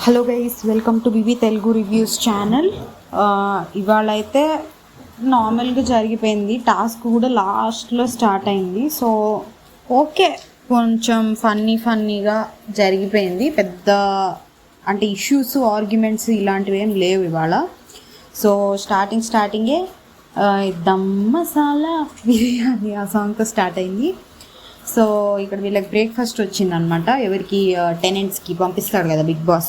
Hello guys, welcome to BB Telugu reviews channel. ఇవాళ అయితే నార్మల్గా జరిగిపోయింది. టాస్క్ కూడా లాస్ట్లో స్టార్ట్ అయింది. సో ఓకే, కొంచెం ఫన్నీగా జరిగిపోయింది. పెద్ద అంటే ఇష్యూస్, ఆర్గ్యుమెంట్స్ ఇలాంటివి ఏం లేవు ఇవాళ. సో స్టార్టింగే దమ్ మసాలా బిర్యానీ ఆ సాంగ్తో స్టార్ట్ అయింది. సో ఇక్కడ వీళ్ళకి బ్రేక్ఫాస్ట్ వచ్చిందనమాట. ఎవరికి టెనెంట్స్కి పంపిస్తాడు కదా బిగ్ బాస్.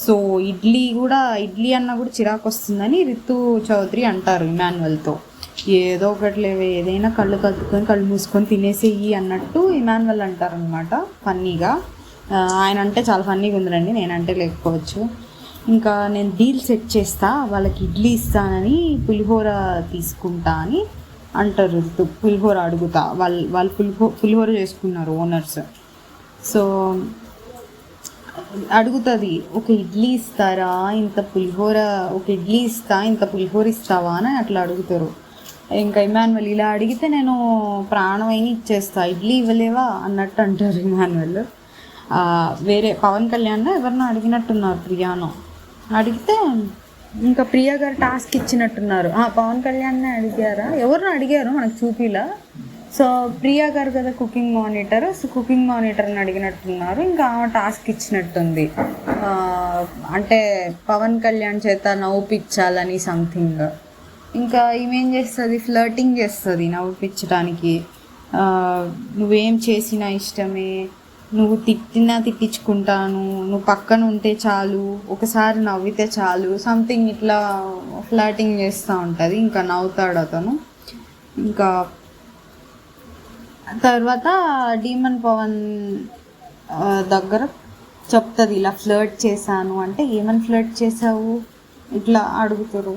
సో ఇడ్లీ అన్న కూడా చిరాకు వస్తుందని రితు చౌదరి అంటారు ఇమాన్యువల్తో. ఏదో ఒకటి లేవే, ఏదైనా కళ్ళు కట్టుకొని కళ్ళు మూసుకొని తినేసేయి అన్నట్టు ఇమాన్యువల్ అంటారనమాట ఫన్నీగా. ఆయన అంటే చాలా ఫన్నీగా ఉందిరండి, నేనంటే లేకపోవచ్చు. ఇంకా నేను డీల్ సెట్ చేస్తా, వాళ్ళకి ఇడ్లీ ఇస్తానని పులిహోర తీసుకుంటా అని అంటారు. పులిహోర అడుగుతా, వాళ్ళు పులిహోర చేసుకున్నారు ఓనర్స్. సో అడుగుతుంది, ఒక ఇడ్లీ ఇస్తారా, ఇంత పులిహోర, ఒక ఇడ్లీ ఇస్తా, ఇంత పులిహోర ఇస్తావా అని అట్లా అడుగుతారు. ఇంకా ఇమాన్యువల్ ఇలా అడిగితే నేను ప్రాణమైన ఇచ్చేస్తా, ఇడ్లీ ఇవ్వలేవా అన్నట్టు అంటారు ఇమాన్యువల్. వేరే పవన్ కళ్యాణ్ ఎవరినో అడిగినట్టున్నారు, ప్రియానో అడిగితే ఇంకా ప్రియా గారు టాస్క్ ఇచ్చినట్టున్నారు. పవన్ కళ్యాణ్నే అడిగారా, ఎవరినో అడిగారు, మనకు చూపిలా. సో ప్రియా గారు కదా కుకింగ్ మానిటర్, సో కుకింగ్ మానిటర్ని అడిగినట్టున్నారు. ఇంకా టాస్క్ ఇచ్చినట్టుంది, అంటే పవన్ కళ్యాణ్ చేత నవ్వుపించాలని సంథింగ్. ఇంకా ఈమెం చేస్తుంది, ఫ్లర్టింగ్ చేస్తుంది నవ్వుపించడానికి. నువ్వేం చేసినా ఇష్టమే, నువ్వు తిట్టించుకుంటాను, నువ్వు పక్కన ఉంటే చాలు, ఒకసారి నవ్వితే చాలు, సంథింగ్ ఇట్లా ఫ్లాటింగ్ చేస్తూ ఉంటుంది. ఇంకా నవ్వుతాడు అతను. ఇంకా తర్వాత డీమన్ పవన్ దగ్గర చెప్తుంది, ఇలా ఫ్లర్ట్ చేశాను అంటే. ఏమని ఫ్లర్ట్ చేసావు ఇట్లా అడుగుతారు.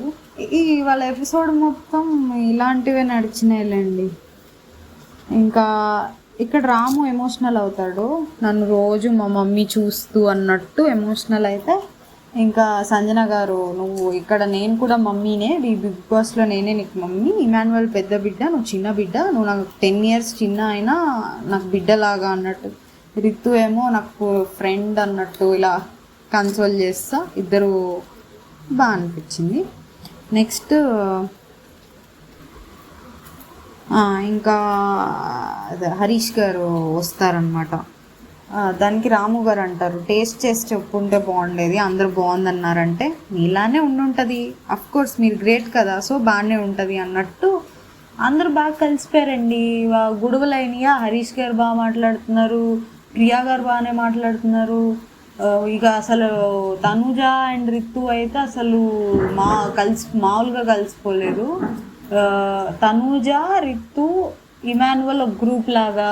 వాళ్ళ ఎపిసోడ్ మొత్తం ఇలాంటివే నడిచినాయిలేండి. ఇంకా ఇక్కడ రాము ఎమోషనల్ అవుతాడు, నన్ను రోజు మా మమ్మీ చూస్తూ అన్నట్టు ఎమోషనల్ అయితే. ఇంకా సంజన గారు, నువ్వు ఇక్కడ నేను కూడా మమ్మీనే, ఈ బిగ్ బాస్లో నేనే నీకు మమ్మీ, ఇమాన్యువల్ పెద్ద బిడ్డ, నువ్వు చిన్న బిడ్డ, నువ్వు నాకు 10 years చిన్న అయినా నాకు బిడ్డలాగా అన్నట్టు. రితు ఏమో నాకు ఫ్రెండ్ అన్నట్టు ఇలా కన్సోల్ చేస్తా. ఇద్దరు బాగా అనిపించింది. నెక్స్ట్ ఇంకా హరీష్ గారు వస్తారనమాట. దానికి రాము గారు అంటారు, టేస్ట్ చేసి చెప్పుంటే బాగుండేది, అందరూ బాగుందన్నారంటే. మీలానే ఉండుంటుంది, అఫ్కోర్స్ మీరు గ్రేట్ కదా, సో బాగానే ఉంటుంది అన్నట్టు. అందరూ బాగా కలిసిపోయారండి. గొడవలైనయా, హరీష్ గారు బాగా మాట్లాడుతున్నారు, ప్రియా గారు బాగానే మాట్లాడుతున్నారు. ఇక అసలు తనుజ అండ్ రితు అయితే అసలు మామూలుగా కలిసిపోలేదు. తనూజ, రితు, ఇమాన్యువల్ ఒక గ్రూప్ లాగా.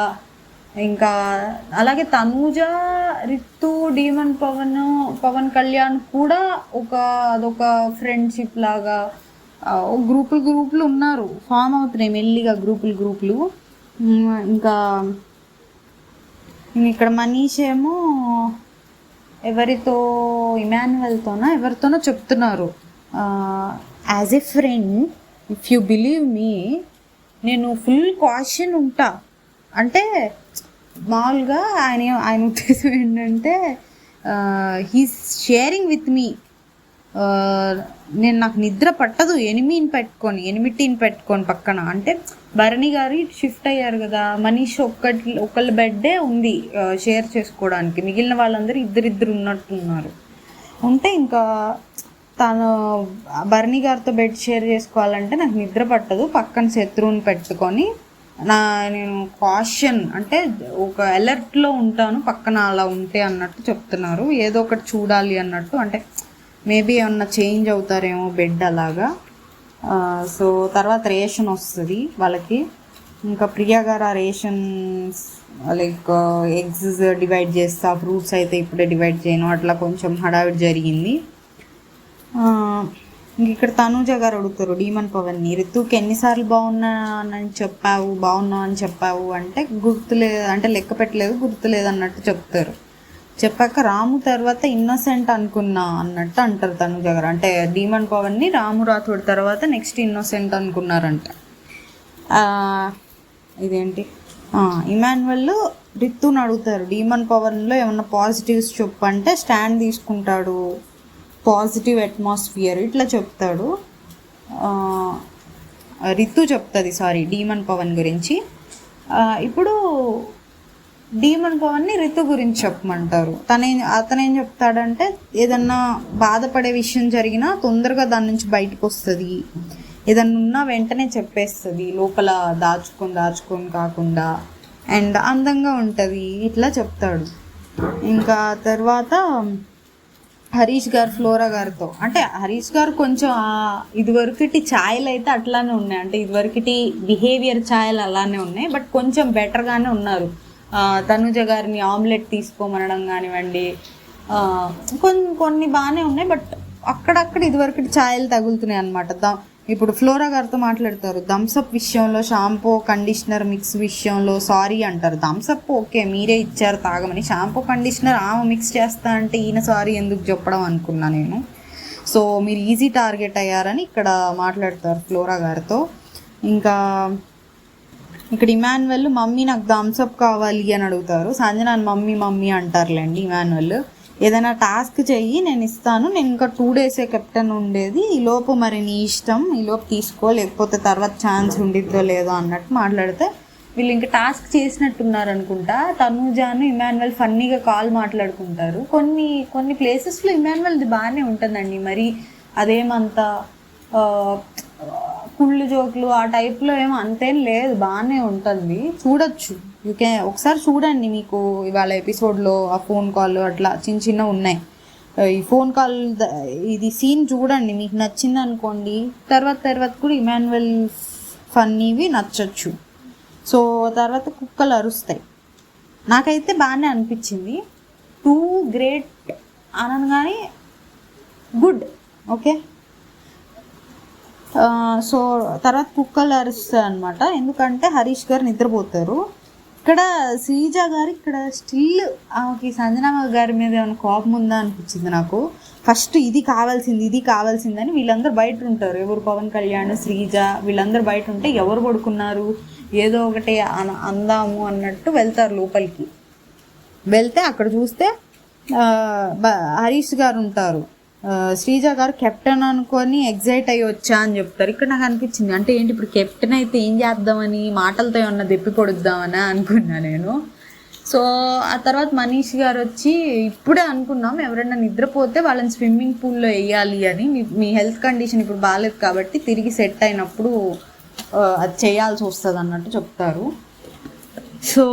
ఇంకా అలాగే తనూజ, రితు, డీమన్ పవన్ కళ్యాణ్ కూడా అదొక ఫ్రెండ్షిప్ లాగా గ్రూపులు ఉన్నారు, ఫామ్ అవుతున్నాయి మెల్లిగా గ్రూపులు. ఇంకా ఇక్కడ మనీష్ ఏమో ఎవరితోనో చెప్తున్నారు, as a friend if you believe me, నేను ఫుల్ కాషన్ ఉంటా అంటే. మామూలుగా ఆయన ఉద్దేశం ఏంటంటే, హీస్ షేరింగ్ విత్ మీ. నాకు నిద్ర పట్టదు ఎనిమిటీని పెట్టుకొని పక్కన. అంటే భరణి గారు షిఫ్ట్ అయ్యారు కదా, మనీష్ ఒకళ్ళ బెడ్డే ఉంది షేర్ చేసుకోవడానికి, మిగిలిన వాళ్ళందరూ ఇద్దరిద్దరు ఉన్నట్టున్నారు. ఉంటే ఇంకా తను భరణి గారితో బెడ్ షేర్ చేసుకోవాలంటే నాకు నిద్ర పట్టదు, పక్కన శత్రువుని పెట్టుకొని నేను కాషన్ అంటే ఒక అలర్ట్లో ఉంటాను పక్కన అలా ఉంటే అన్నట్టు చెప్తున్నారు. ఏదో ఒకటి చూడాలి అన్నట్టు, అంటే మేబీ ఏమన్నా చేంజ్ అవుతారేమో బెడ్ అలాగా. సో తర్వాత రేషన్ వస్తుంది వాళ్ళకి. ఇంకా ప్రియా గారు ఆ రేషన్స్ లైక్ ఎగ్స్ డివైడ్ చేస్తా, ఫ్రూట్స్ అయితే ఇప్పుడే డివైడ్ చేయను, అట్లా కొంచెం హడావిడి జరిగింది. ఇంక ఇక్కడ తనూజ గారు అడుగుతారు డీమన్ పవన్ని, రితుకి ఎన్నిసార్లు బాగున్నావు అని చెప్పావు అంటే గుర్తులేదు, అంటే లెక్క పెట్టలేదు, గుర్తులేదు అన్నట్టు చెప్తారు. చెప్పాక రాము తర్వాత ఇన్నోసెంట్ అనుకున్నా అన్నట్టు అంటారు తనూజ గారు. అంటే డీమన్ పవన్ని రాము రాథోడ్ తర్వాత నెక్స్ట్ ఇన్నోసెంట్ అనుకున్నారంట. ఇదేంటి ఇమాన్యువల్ రిత్తుని అడుగుతారు డీమన్ పవన్లో ఏమన్నా పాజిటివ్స్ చెప్పు అంటే స్టాండ్ తీసుకుంటాడు, పాజిటివ్ అట్మాస్ఫియర్ ఇట్లా చెప్తాడు. రితు చెప్తుంది డీమన్ పవన్ గురించి. ఇప్పుడు డీమన్ పవన్ని రితు గురించి చెప్పమంటారు. అతనేం చెప్తాడంటే ఏదన్నా బాధపడే విషయం జరిగినా తొందరగా దాని నుంచి బయటకు వస్తుంది, ఏదన్నా ఉన్నా వెంటనే చెప్పేస్తుంది, లోపల దాచుకొని కాకుండా, అండ్ అందంగా ఉంటుంది ఇట్లా చెప్తాడు. ఇంకా తర్వాత హరీష్ గారు ఫ్లోరా గారితో, అంటే హరీష్ గారు కొంచెం ఇదివరకటి ఛాయలు అయితే అట్లానే ఉన్నాయి, అంటే ఇదివరకటి బిహేవియర్ ఛాయలు అలానే ఉన్నాయి, బట్ కొంచెం బెటర్గానే ఉన్నారు. తనుజ గారిని ఆమ్లెట్ తీసుకోమనడం కానివ్వండి, కొన్ని బాగానే ఉన్నాయి, బట్ అక్కడక్కడ ఇదివరకటి ఛాయలు తగులుతున్నాయి అనమాట. ఇప్పుడు ఫ్లోరా గారితో మాట్లాడతారు, థమ్సప్ విషయంలో, షాంపూ కండిషనర్ మిక్స్ విషయంలో సారీ అంటారు. థమ్సప్ ఓకే మీరే ఇచ్చారు తాగమని, షాంపూ కండిషనర్ ఆమె మిక్స్ చేస్తా అంటే ఈయన సారీ ఎందుకు చెప్పడం అనుకున్నా నేను. సో మీరు ఈజీ టార్గెట్ అయ్యారని ఇక్కడ మాట్లాడతారు ఫ్లోరా గారితో. ఇంకా ఇక్కడ ఇమాన్యువల్ మమ్మీ నాకు థమ్సప్ కావాలి అని అడుగుతారు. సంజన మమ్మీ అంటారులేండి ఇమాన్యువల్. ఏదైనా టాస్క్ చెయ్యి నేను ఇస్తాను, నేను ఇంకా 2 డేసే కెప్టెన్ ఉండేది, ఈలోపు మరి నీ ఇష్టం, ఈలోపు తీసుకో, లేకపోతే తర్వాత ఛాన్స్ ఉండిద్దో లేదో అన్నట్టు మాట్లాడితే వీళ్ళు ఇంకా టాస్క్ చేసినట్టున్నారు అనుకుంటా. తనూజాను ఇమాన్యువల్ ఫన్నీగా కాల్ మాట్లాడుకుంటారు. కొన్ని ప్లేసెస్లో ఇమాన్యువల్ది బాగానే ఉంటుందండి, మరి అదేమంతా కుళ్ళు జోకులు ఆ టైప్లో ఏమో అంతేం లేదు, బాగానే ఉంటుంది, చూడొచ్చు. ఒకసారి చూడండి, మీకు ఇవాళ ఎపిసోడ్లో ఆ ఫోన్ కాల్ అట్లా చిన్న ఉన్నాయి. ఈ ఫోన్ కాల్ ఇది సీన్ చూడండి, మీకు నచ్చింది అనుకోండి, తర్వాత కూడా ఇమాన్యువల్ ఫన్నీవి నచ్చచ్చు. సో తర్వాత కుక్కలు అరుస్తాయి, నాకైతే బాగానే అనిపించింది. 2 గ్రేట్ అనగానే గుడ్, ఓకే. సో తర్వాత కుక్కలు అరుస్తాయి అనమాట, ఎందుకంటే హరీష్ గారు నిద్రపోతారు. ఇక్కడ శ్రీజ గారు ఇక్కడ స్టిల్ ఆమెకి సంజన గారి మీద ఏమైనా కోపం ఉందా అనిపించింది నాకు. ఫస్ట్ ఇది కావాల్సిందని వీళ్ళందరూ బయట ఉంటారు, ఎవరు పవన్ కళ్యాణ్, శ్రీజ వీళ్ళందరూ బయట ఉంటే ఎవరు పడుకున్నారు, ఏదో ఒకటి అందాము అన్నట్టు వెళ్తారు లోపలికి. వెళ్తే అక్కడ చూస్తే హరీష్ గారు ఉంటారు. శ్రీజ గారు కెప్టెన్ అనుకొని ఎగ్జైట్ అయ్యి వచ్చా అని చెప్తారు. ఇక్కడ నాకు అనిపించింది, అంటే ఏంటి ఇప్పుడు కెప్టెన్ అయితే ఏం చేద్దామని, మాటలతో ఏమన్నా దెప్పి పొడుద్దామని అనుకున్నా నేను. సో ఆ తర్వాత మనీష్ గారు వచ్చి ఇప్పుడే అనుకున్నాం ఎవరైనా నిద్రపోతే వాళ్ళని స్విమ్మింగ్ పూల్లో వేయాలి అని, మీ హెల్త్ కండిషన్ ఇప్పుడు బాగాలేదు కాబట్టి తిరిగి సెట్ అయినప్పుడు అది చేయాల్సి వస్తుంది అన్నట్టు చెప్తారు. సో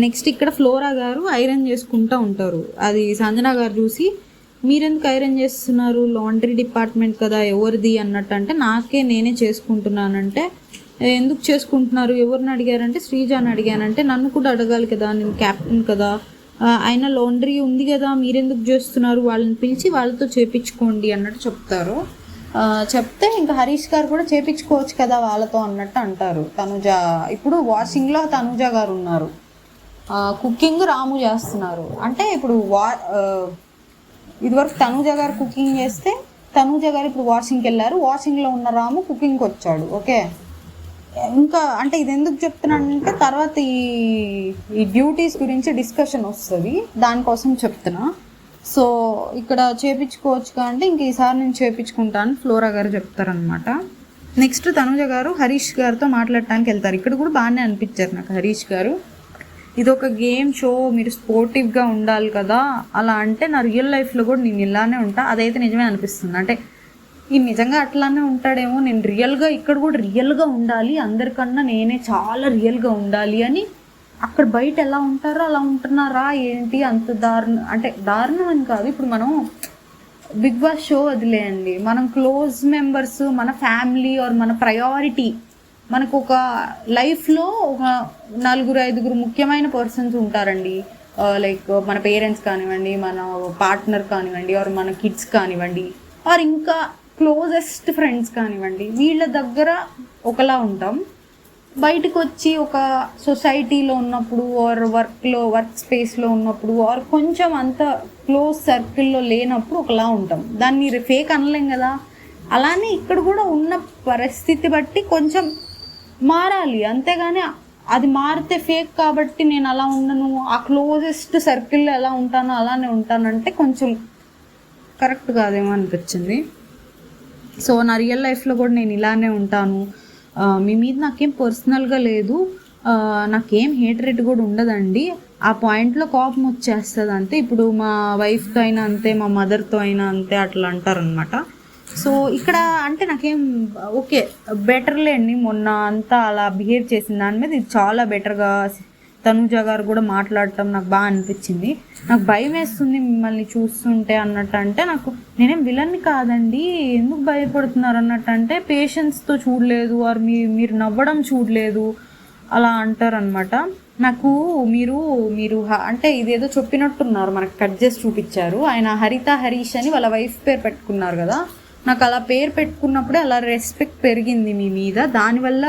నెక్స్ట్ ఇక్కడ ఫ్లోరా గారు ఐరన్ చేసుకుంటూ ఉంటారు. అది సంజన గారు చూసి మీరెందుకు ఐరన్ చేస్తున్నారు, లాండ్రీ డిపార్ట్మెంట్ కదా ఎవరిది అన్నట్టు, అంటే నేనే చేసుకుంటున్నానంటే ఎందుకు చేసుకుంటున్నారు, ఎవరిని అడిగారంటే శ్రీజాని అడిగానంటే, నన్ను కూడా అడగాలి కదా, నేను క్యాప్టెన్ కదా, అయినా లాండ్రీ ఉంది కదా మీరెందుకు చేస్తున్నారు, వాళ్ళని పిలిచి వాళ్ళతో చేపించుకోండి అన్నట్టు చెప్తారు. చెప్తే ఇంకా హరీష్ గారు కూడా చేపించుకోవచ్చు కదా వాళ్ళతో అన్నట్టు అంటారు. తనుజ ఇప్పుడు వాషింగ్లో తనుజ గారు ఉన్నారు, కుకింగ్ రాము చేస్తున్నారు. అంటే ఇప్పుడు ఇదివరకు తనుజ గారు కుకింగ్ చేస్తే తనుజ గారు ఇప్పుడు వాషింగ్కి వెళ్ళారు, వాషింగ్లో ఉన్న రాము కుకింగ్కి వచ్చాడు, ఓకే. ఇంకా అంటే ఇది ఎందుకు చెప్తున్నానంటే తర్వాత ఈ డ్యూటీస్ గురించి డిస్కషన్ వస్తుంది, దానికోసం చెప్తున్నా. సో ఇక్కడ చేపించుకోవచ్చు అంటే ఇంక ఈసారి నేను చేపించుకుంటాను ఫ్లోరా గారు చెప్తారనమాట. నెక్స్ట్ తనుజ గారు హరీష్ గారితో మాట్లాడటానికి వెళ్తారు. ఇక్కడ కూడా బాగానే అనిపించారు నాకు హరీష్ గారు. ఇది ఒక గేమ్ షో, మీరు స్పోర్టివ్గా ఉండాలి కదా, అలా అంటే నా రియల్ లైఫ్లో కూడా నేను ఇలానే ఉంటా, అదైతే నిజమే అనిపిస్తుంది. అంటే ఈ నిజంగా అట్లానే ఉంటాడేమో, నేను రియల్గా ఇక్కడ కూడా రియల్గా ఉండాలి, అందరికన్నా నేనే చాలా రియల్గా ఉండాలి అని. అక్కడ బయట ఎలా ఉంటారో అలా ఉంటున్నారా ఏంటి, అంత దారుణం అని కాదు. ఇప్పుడు మనం బిగ్ బాస్ షో వదిలేయండి, మనం క్లోజ్ మెంబర్స్, మన ఫ్యామిలీ ఆర్ మన ప్రయారిటీ, మనకు ఒక లైఫ్లో ఒక 4-5 ముఖ్యమైన పర్సన్స్ ఉంటారండి. లైక్ మన పేరెంట్స్ కానివ్వండి, మన పార్ట్నర్ కానివ్వండి, ఆర్ మన కిడ్స్ కానివ్వండి, ఆర్ ఇంకా క్లోజెస్ట్ ఫ్రెండ్స్ కానివ్వండి, వీళ్ళ దగ్గర ఒకలా ఉంటాం. బయటకు వచ్చి ఒక సొసైటీలో ఉన్నప్పుడు ఆర్ వర్క్ స్పేస్లో ఉన్నప్పుడు ఆర్ కొంచెం అంత క్లోజ్ సర్కిల్లో లేనప్పుడు ఒకలా ఉంటాం. దాన్ని ఫేక్ అనలేం కదా. అలానే ఇక్కడ కూడా ఉన్న పరిస్థితి బట్టి కొంచెం మారాలి, అంతేగాని అది మారితే ఫేక్ కాబట్టి నేను అలా ఉండను, ఆ క్లోజెస్ట్ సర్కిల్లో ఎలా ఉంటానో అలానే ఉంటానంటే కొంచెం కరెక్ట్ కాదేమో అనిపించింది. సో నా రియల్ లైఫ్లో కూడా నేను ఇలానే ఉంటాను. మీ మీద నాకేం పర్సనల్గా లేదు, నాకేం హేట్రేట్ కూడా ఉండదండి. ఆ పాయింట్లో కోపం వచ్చేస్తుంది అంతే. ఇప్పుడు మా వైఫ్తో అయినా అంతే, మా మదర్తో అయినా అంతే, అట్లా అంటారనమాట. సో ఇక్కడ అంటే నాకేం ఓకే బెటర్లేండి, మొన్న అంతా అలా బిహేవ్ చేసిన దాని మీద ఇది చాలా బెటర్గా తనుజ గారు కూడా మాట్లాడటం నాకు బాగా అనిపించింది. నాకు భయం వేస్తుంది మిమ్మల్ని చూస్తుంటే అన్నట్టు. అంటే నాకు నేనేం విలన్ని కాదండి, ఎందుకు భయపడుతున్నారు అన్నట్టు. అంటే పేషెన్స్తో చూడలేదు, ఆర్ మీరు నవ్వడం చూడలేదు అలా అంటారనమాట. నాకు మీరు అంటే ఇదేదో చెప్పినట్టున్నారు, మనకు కట్ చేసి చూపించారు. ఆయన హరిత హరీష్ అని వాళ్ళ వైఫ్ పేరు పెట్టుకున్నారు కదా. నాకు అలా పేరు పెట్టుకున్నప్పుడే అలా రెస్పెక్ట్ పెరిగింది మీ మీద. దానివల్ల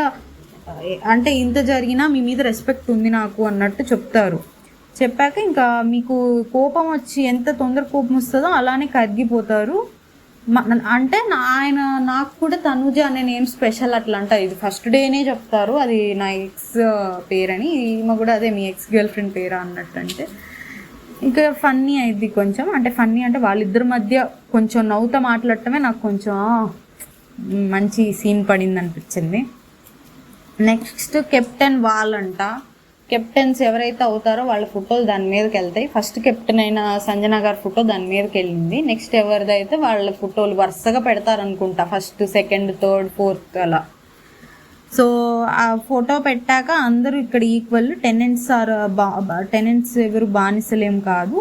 అంటే ఇంత జరిగినా మీ మీద రెస్పెక్ట్ ఉంది నాకు అన్నట్టు చెప్తారు. చెప్పాక ఇంకా మీకు కోపం వచ్చి ఎంత తొందర కోపం వస్తుందో అలానే కరిగిపోతారు. అంటే ఆయన నాకు కూడా తనుజ అనే నేమ్ స్పెషల్ అట్లా అంట. ఇది ఫస్ట్ డేనే చెప్తారు అది నా ఎక్స్ పేరని, ఈమె కూడా అదే మీ ఎక్స్ గర్ల్ ఫ్రెండ్ పేరా అన్నట్టు. అంటే ఇంకా ఫన్నీ అయింది కొంచెం. అంటే ఫన్నీ అంటే వాళ్ళిద్దరి మధ్య కొంచెం నవ్వుతా మాట్లాడటమే నాకు కొంచెం మంచి సీన్ పడింది అనిపించింది. నెక్స్ట్ కెప్టెన్ వాల్ అంట. కెప్టెన్స్ ఎవరైతే అవుతారో వాళ్ళ ఫోటోలు దాని మీదకి వెళ్తాయి. ఫస్ట్ కెప్టెన్ అయిన సంజన గారి ఫోటో దాని మీదకి వెళ్ళింది. నెక్స్ట్ ఎవరిదైతే వాళ్ళ ఫోటోలు వరుసగా పెడతారనుకుంటా, ఫస్ట్ సెకండ్ థర్డ్ ఫోర్త్ అలా. సో ఆ ఫోటో పెట్టాక అందరూ ఇక్కడ ఈక్వల్, టెనెంట్స్ ఎవరు బానిసలేం కాదు,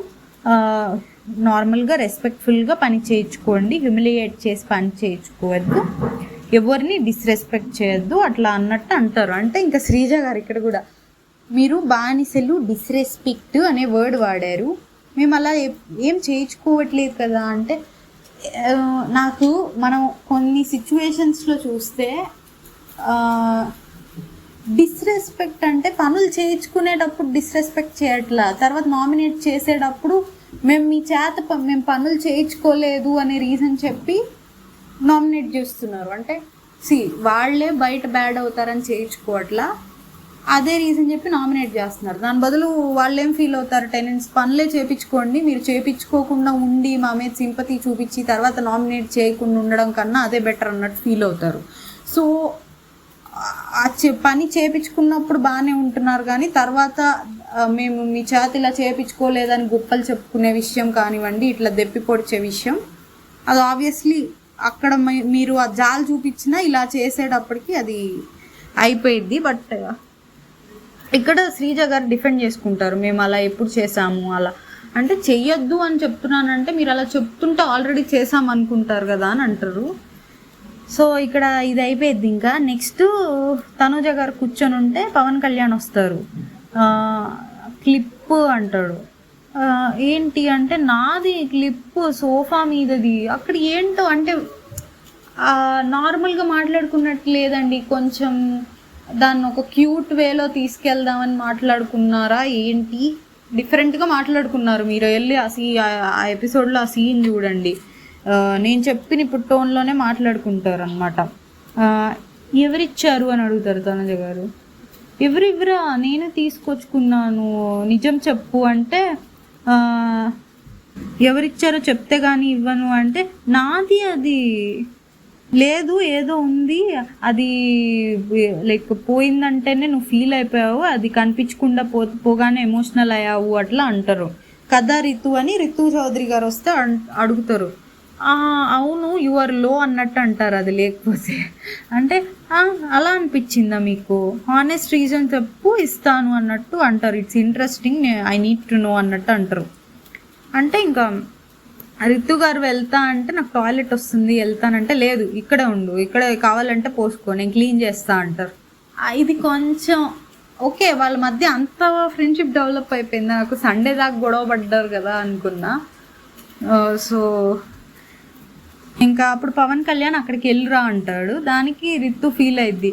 నార్మల్గా రెస్పెక్ట్ఫుల్గా పని చేయించుకోండి, హ్యూమిలియేట్ చేసి పని చేయించుకోవద్దు, ఎవరిని డిస్రెస్పెక్ట్ చేయొద్దు అట్లా అన్నట్టు అంటారు. అంటే ఇంకా శ్రీజ గారు ఇక్కడ కూడా మీరు బానిసలు డిస్రెస్పెక్ట్ అనే వర్డ్ వాడారు, మేము అలా ఏం చేయించుకోవట్లేదు కదా. అంటే నాకు మనం కొన్ని సిచ్యువేషన్స్లో చూస్తే డిస్రెస్పెక్ట్ అంటే పనులు చేయించుకునేటప్పుడు డిస్రెస్పెక్ట్ చేయట్లా, తర్వాత నామినేట్ చేసేటప్పుడు మేము పనులు చేయించుకోలేదు అనే రీజన్ చెప్పి నామినేట్ చేస్తున్నారు. అంటే వాళ్ళే బయట బ్యాడ్ అవుతారని చేయించుకోవట్లా, అదే రీజన్ చెప్పి నామినేట్ చేస్తున్నారు. దాని బదులు వాళ్ళు ఏం ఫీల్ అవుతారు, టెనెంట్స్ పనులే చేయించుకోండి, మీరు చేయించుకోకుండా ఉండి మా మీద సింపతి చూపించి తర్వాత నామినేట్ చేయకుండా ఉండడం కన్నా అదే బెటర్ అన్నట్టు ఫీల్ అవుతారు. సో పని చేయించుకున్నప్పుడు బాగానే ఉంటున్నారు, కానీ తర్వాత మేము మీ చేత ఇలా చేయించుకోలేదని గొప్పలు చెప్పుకునే విషయం కానివ్వండి, ఇట్లా దెప్పి పొడిచే విషయం, అది ఆబ్వియస్లీ అక్కడ మీరు ఆ జాలు చూపించినా ఇలా చేసేటప్పటికి అది అయిపోయింది. బట్ ఇక్కడ శ్రీజ గారు డిఫెండ్ చేసుకుంటారు, మేము అలా ఎప్పుడు చేసాము అలా. అంటే చెయ్యొద్దు అని చెప్తున్నానంటే మీరు అలా చెప్తుంటే ఆల్రెడీ చేసాం అనుకుంటారు కదా అని అంటారు. సో ఇక్కడ ఇది అయిపోయింది. ఇంకా నెక్స్ట్ తనుజ గారు కూర్చొని ఉంటే పవన్ కళ్యాణ్ వస్తారు, క్లిప్ అంటాడు. ఏంటి అంటే నాది క్లిప్ సోఫా మీదది. అక్కడ ఏంటో అంటే నార్మల్గా మాట్లాడుకున్నట్టు లేదండి, కొంచెం దాన్ని ఒక క్యూట్ వేలో తీసుకెళ్దామని మాట్లాడుకున్నారా ఏంటి, డిఫరెంట్గా మాట్లాడుకున్నారు. మీరు వెళ్ళి ఆ ఎపిసోడ్లో ఆ సీన్ చూడండి, నేను చెప్పిన ఇప్పుడు టోన్లోనే మాట్లాడుకుంటారు అనమాట. ఎవరిచ్చారు అని అడుగుతారు తనుజ గారు. ఎవరివ్వరా, నేను తీసుకొచ్చుకున్నాను, నిజం చెప్పు అంటే ఎవరిచ్చారో చెప్తే కానీ ఇవ్వను అంటే నాది అది లేదు ఏదో ఉంది, అది లైక్ పోయిందంటేనే నువ్వు ఫీల్ అయిపోయావు, అది కనిపించకుండా పోగానే ఎమోషనల్ అయ్యావు అట్లా అంటారు కదా రితు అని. రితు చౌదరి గారు వస్తే అడుగుతారు, అవును యువర్ లో అన్నట్టు అంటారు అది లేకపోతే. అంటే అలా అనిపించిందా మీకు, హానెస్ట్ రీజన్ చెప్పు ఇస్తాను అన్నట్టు అంటారు. It's interesting, I need to know అన్నట్టు అంటారు. అంటే ఇంకా రితు గారు వెళ్తా అంటే నాకు టాయిలెట్ వస్తుంది వెళ్తానంటే లేదు ఇక్కడే ఉండు, ఇక్కడ కావాలంటే పోసుకో నేను క్లీన్ చేస్తా అంటారు. ఇది కొంచెం ఓకే, వాళ్ళ మధ్య అంత ఫ్రెండ్షిప్ డెవలప్ అయిపోయింది. నాకు సండే దాకా గొడవ పడ్డారు కదా అనుకున్నా. సో ఇంకా అప్పుడు పవన్ కళ్యాణ్ అక్కడికి వెళ్ళిరా అంటాడు. దానికి రితు ఫీల్ అయింది,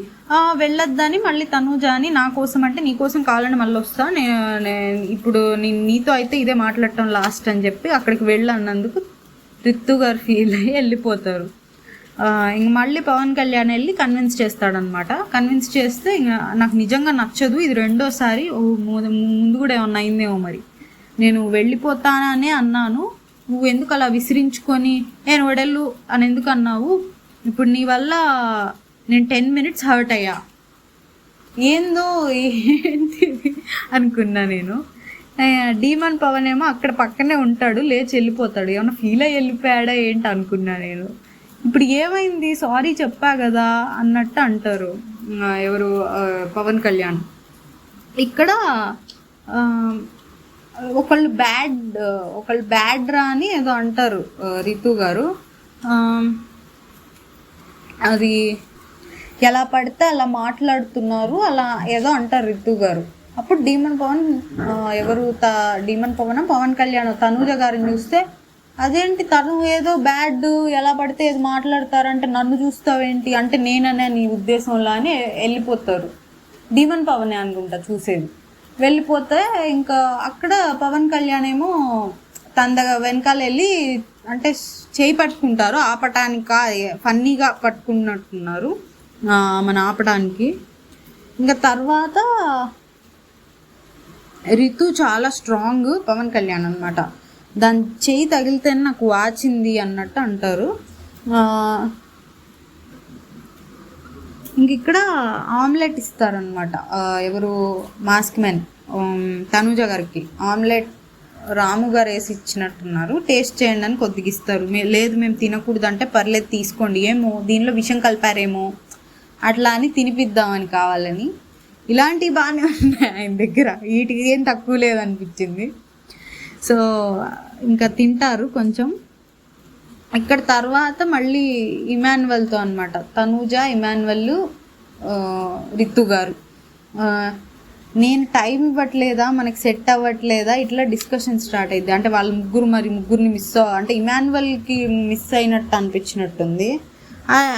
వెళ్ళొద్దని మళ్ళీ తనుజ అని నా కోసం అంటే నీ కోసం కావాలని మళ్ళీ వస్తా, ఇప్పుడు నేను నీతో అయితే ఇదే మాట్లాడటం లాస్ట్ అని చెప్పి అక్కడికి వెళ్ళి అన్నందుకు రితు గారు ఫీల్ అయ్యి వెళ్ళిపోతారు. ఇంక మళ్ళీ పవన్ కళ్యాణ్ వెళ్ళి కన్విన్స్ చేస్తాడనమాట. కన్విన్స్ చేస్తే ఇంకా నాకు నిజంగా నచ్చదు, ఇది రెండోసారి, ముందు కూడా ఏమన్నా అయిందేమో మరి, నేను వెళ్ళిపోతాననే అన్నాను, నువ్వు ఎందుకు అలా విసిరించుకొని నేను వడెళ్ళు అని ఎందుకు అన్నావు, ఇప్పుడు నీ వల్ల నేను 10 minutes హర్ట్ అయ్యా, ఏందో ఏంటి అనుకున్నా నేను. డీమన్ పవన్ ఏమో అక్కడ పక్కనే ఉంటాడు, లేచి వెళ్ళిపోతాడు, ఏమన్నా ఫీల్ అయ్యి వెళ్ళిపోయాడా ఏంటి అనుకున్నా నేను. ఇప్పుడు ఏమైంది, సారీ చెప్పా కదా అన్నట్టు అంటారు ఎవరు, పవన్ కళ్యాణ్. ఇక్కడ ఒకళ్ళు బ్యాడ్ రా అని ఏదో అంటారు రితు గారు. అది ఎలా పడితే అలా మాట్లాడుతున్నారు అలా ఏదో అంటారు రితు గారు. అప్పుడు డీమన్ పవన్ కళ్యాణ్ తనూజ గారిని చూస్తే, అదేంటి తను ఏదో బ్యాడ్ ఎలా పడితే ఏదో మాట్లాడతారంటే నన్ను చూస్తావేంటి అంటే నేననే నీ ఉద్దేశంలో అని వెళ్ళిపోతారు. డీమన్ పవనే అనుకుంటా చూసేది. వెళ్ళిపోతే ఇంకా అక్కడ పవన్ కళ్యాణ్ ఏమో తన వెనకాల వెళ్ళి అంటే చేయి పట్టుకుంటారు, ఆపటానికి ఫన్నీగా పట్టుకున్నట్టున్నారు మన ఆపడానికి. ఇంకా తర్వాత రితు చాలా స్ట్రాంగ్ పవన్ కళ్యాణ్ అనమాట, దాని చేయి తగిలితేనే నాకు వాచింది అన్నట్టు అంటారు. ఇంక ఇక్కడ ఆమ్లెట్ ఇస్తారనమాట ఎవరు, మాస్క్ మ్యాన్ తనూజ గారికి ఆమ్లెట్ రాము గారు వేసి ఇచ్చినట్టున్నారు. టేస్ట్ చేయండి అని కొద్దిగా ఇస్తారు. లేదు మేము తినకూడదు అంటే పర్లేదు తీసుకోండి, ఏమో దీనిలో విషం కలిపారేమో అట్లా అని తినిపిద్దామని కావాలని. ఇలాంటివి బాగానే ఉన్నాయి ఆయన దగ్గర, వీటికి ఏం తక్కువ లేదనిపించింది. సో ఇంకా తింటారు కొంచెం. ఇక్కడ తర్వాత మళ్ళీ ఇమాన్యువల్తో అనమాట, తనూజ, ఇమాన్యువల్, రితు గారు, నేను టైం ఇవ్వట్లేదా, మనకి సెట్ అవ్వట్లేదా, ఇట్లా డిస్కషన్ స్టార్ట్ అయింది. అంటే వాళ్ళ ముగ్గురిని అంటే ఇమాన్యువల్కి మిస్ అయినట్టు అనిపించినట్టుంది.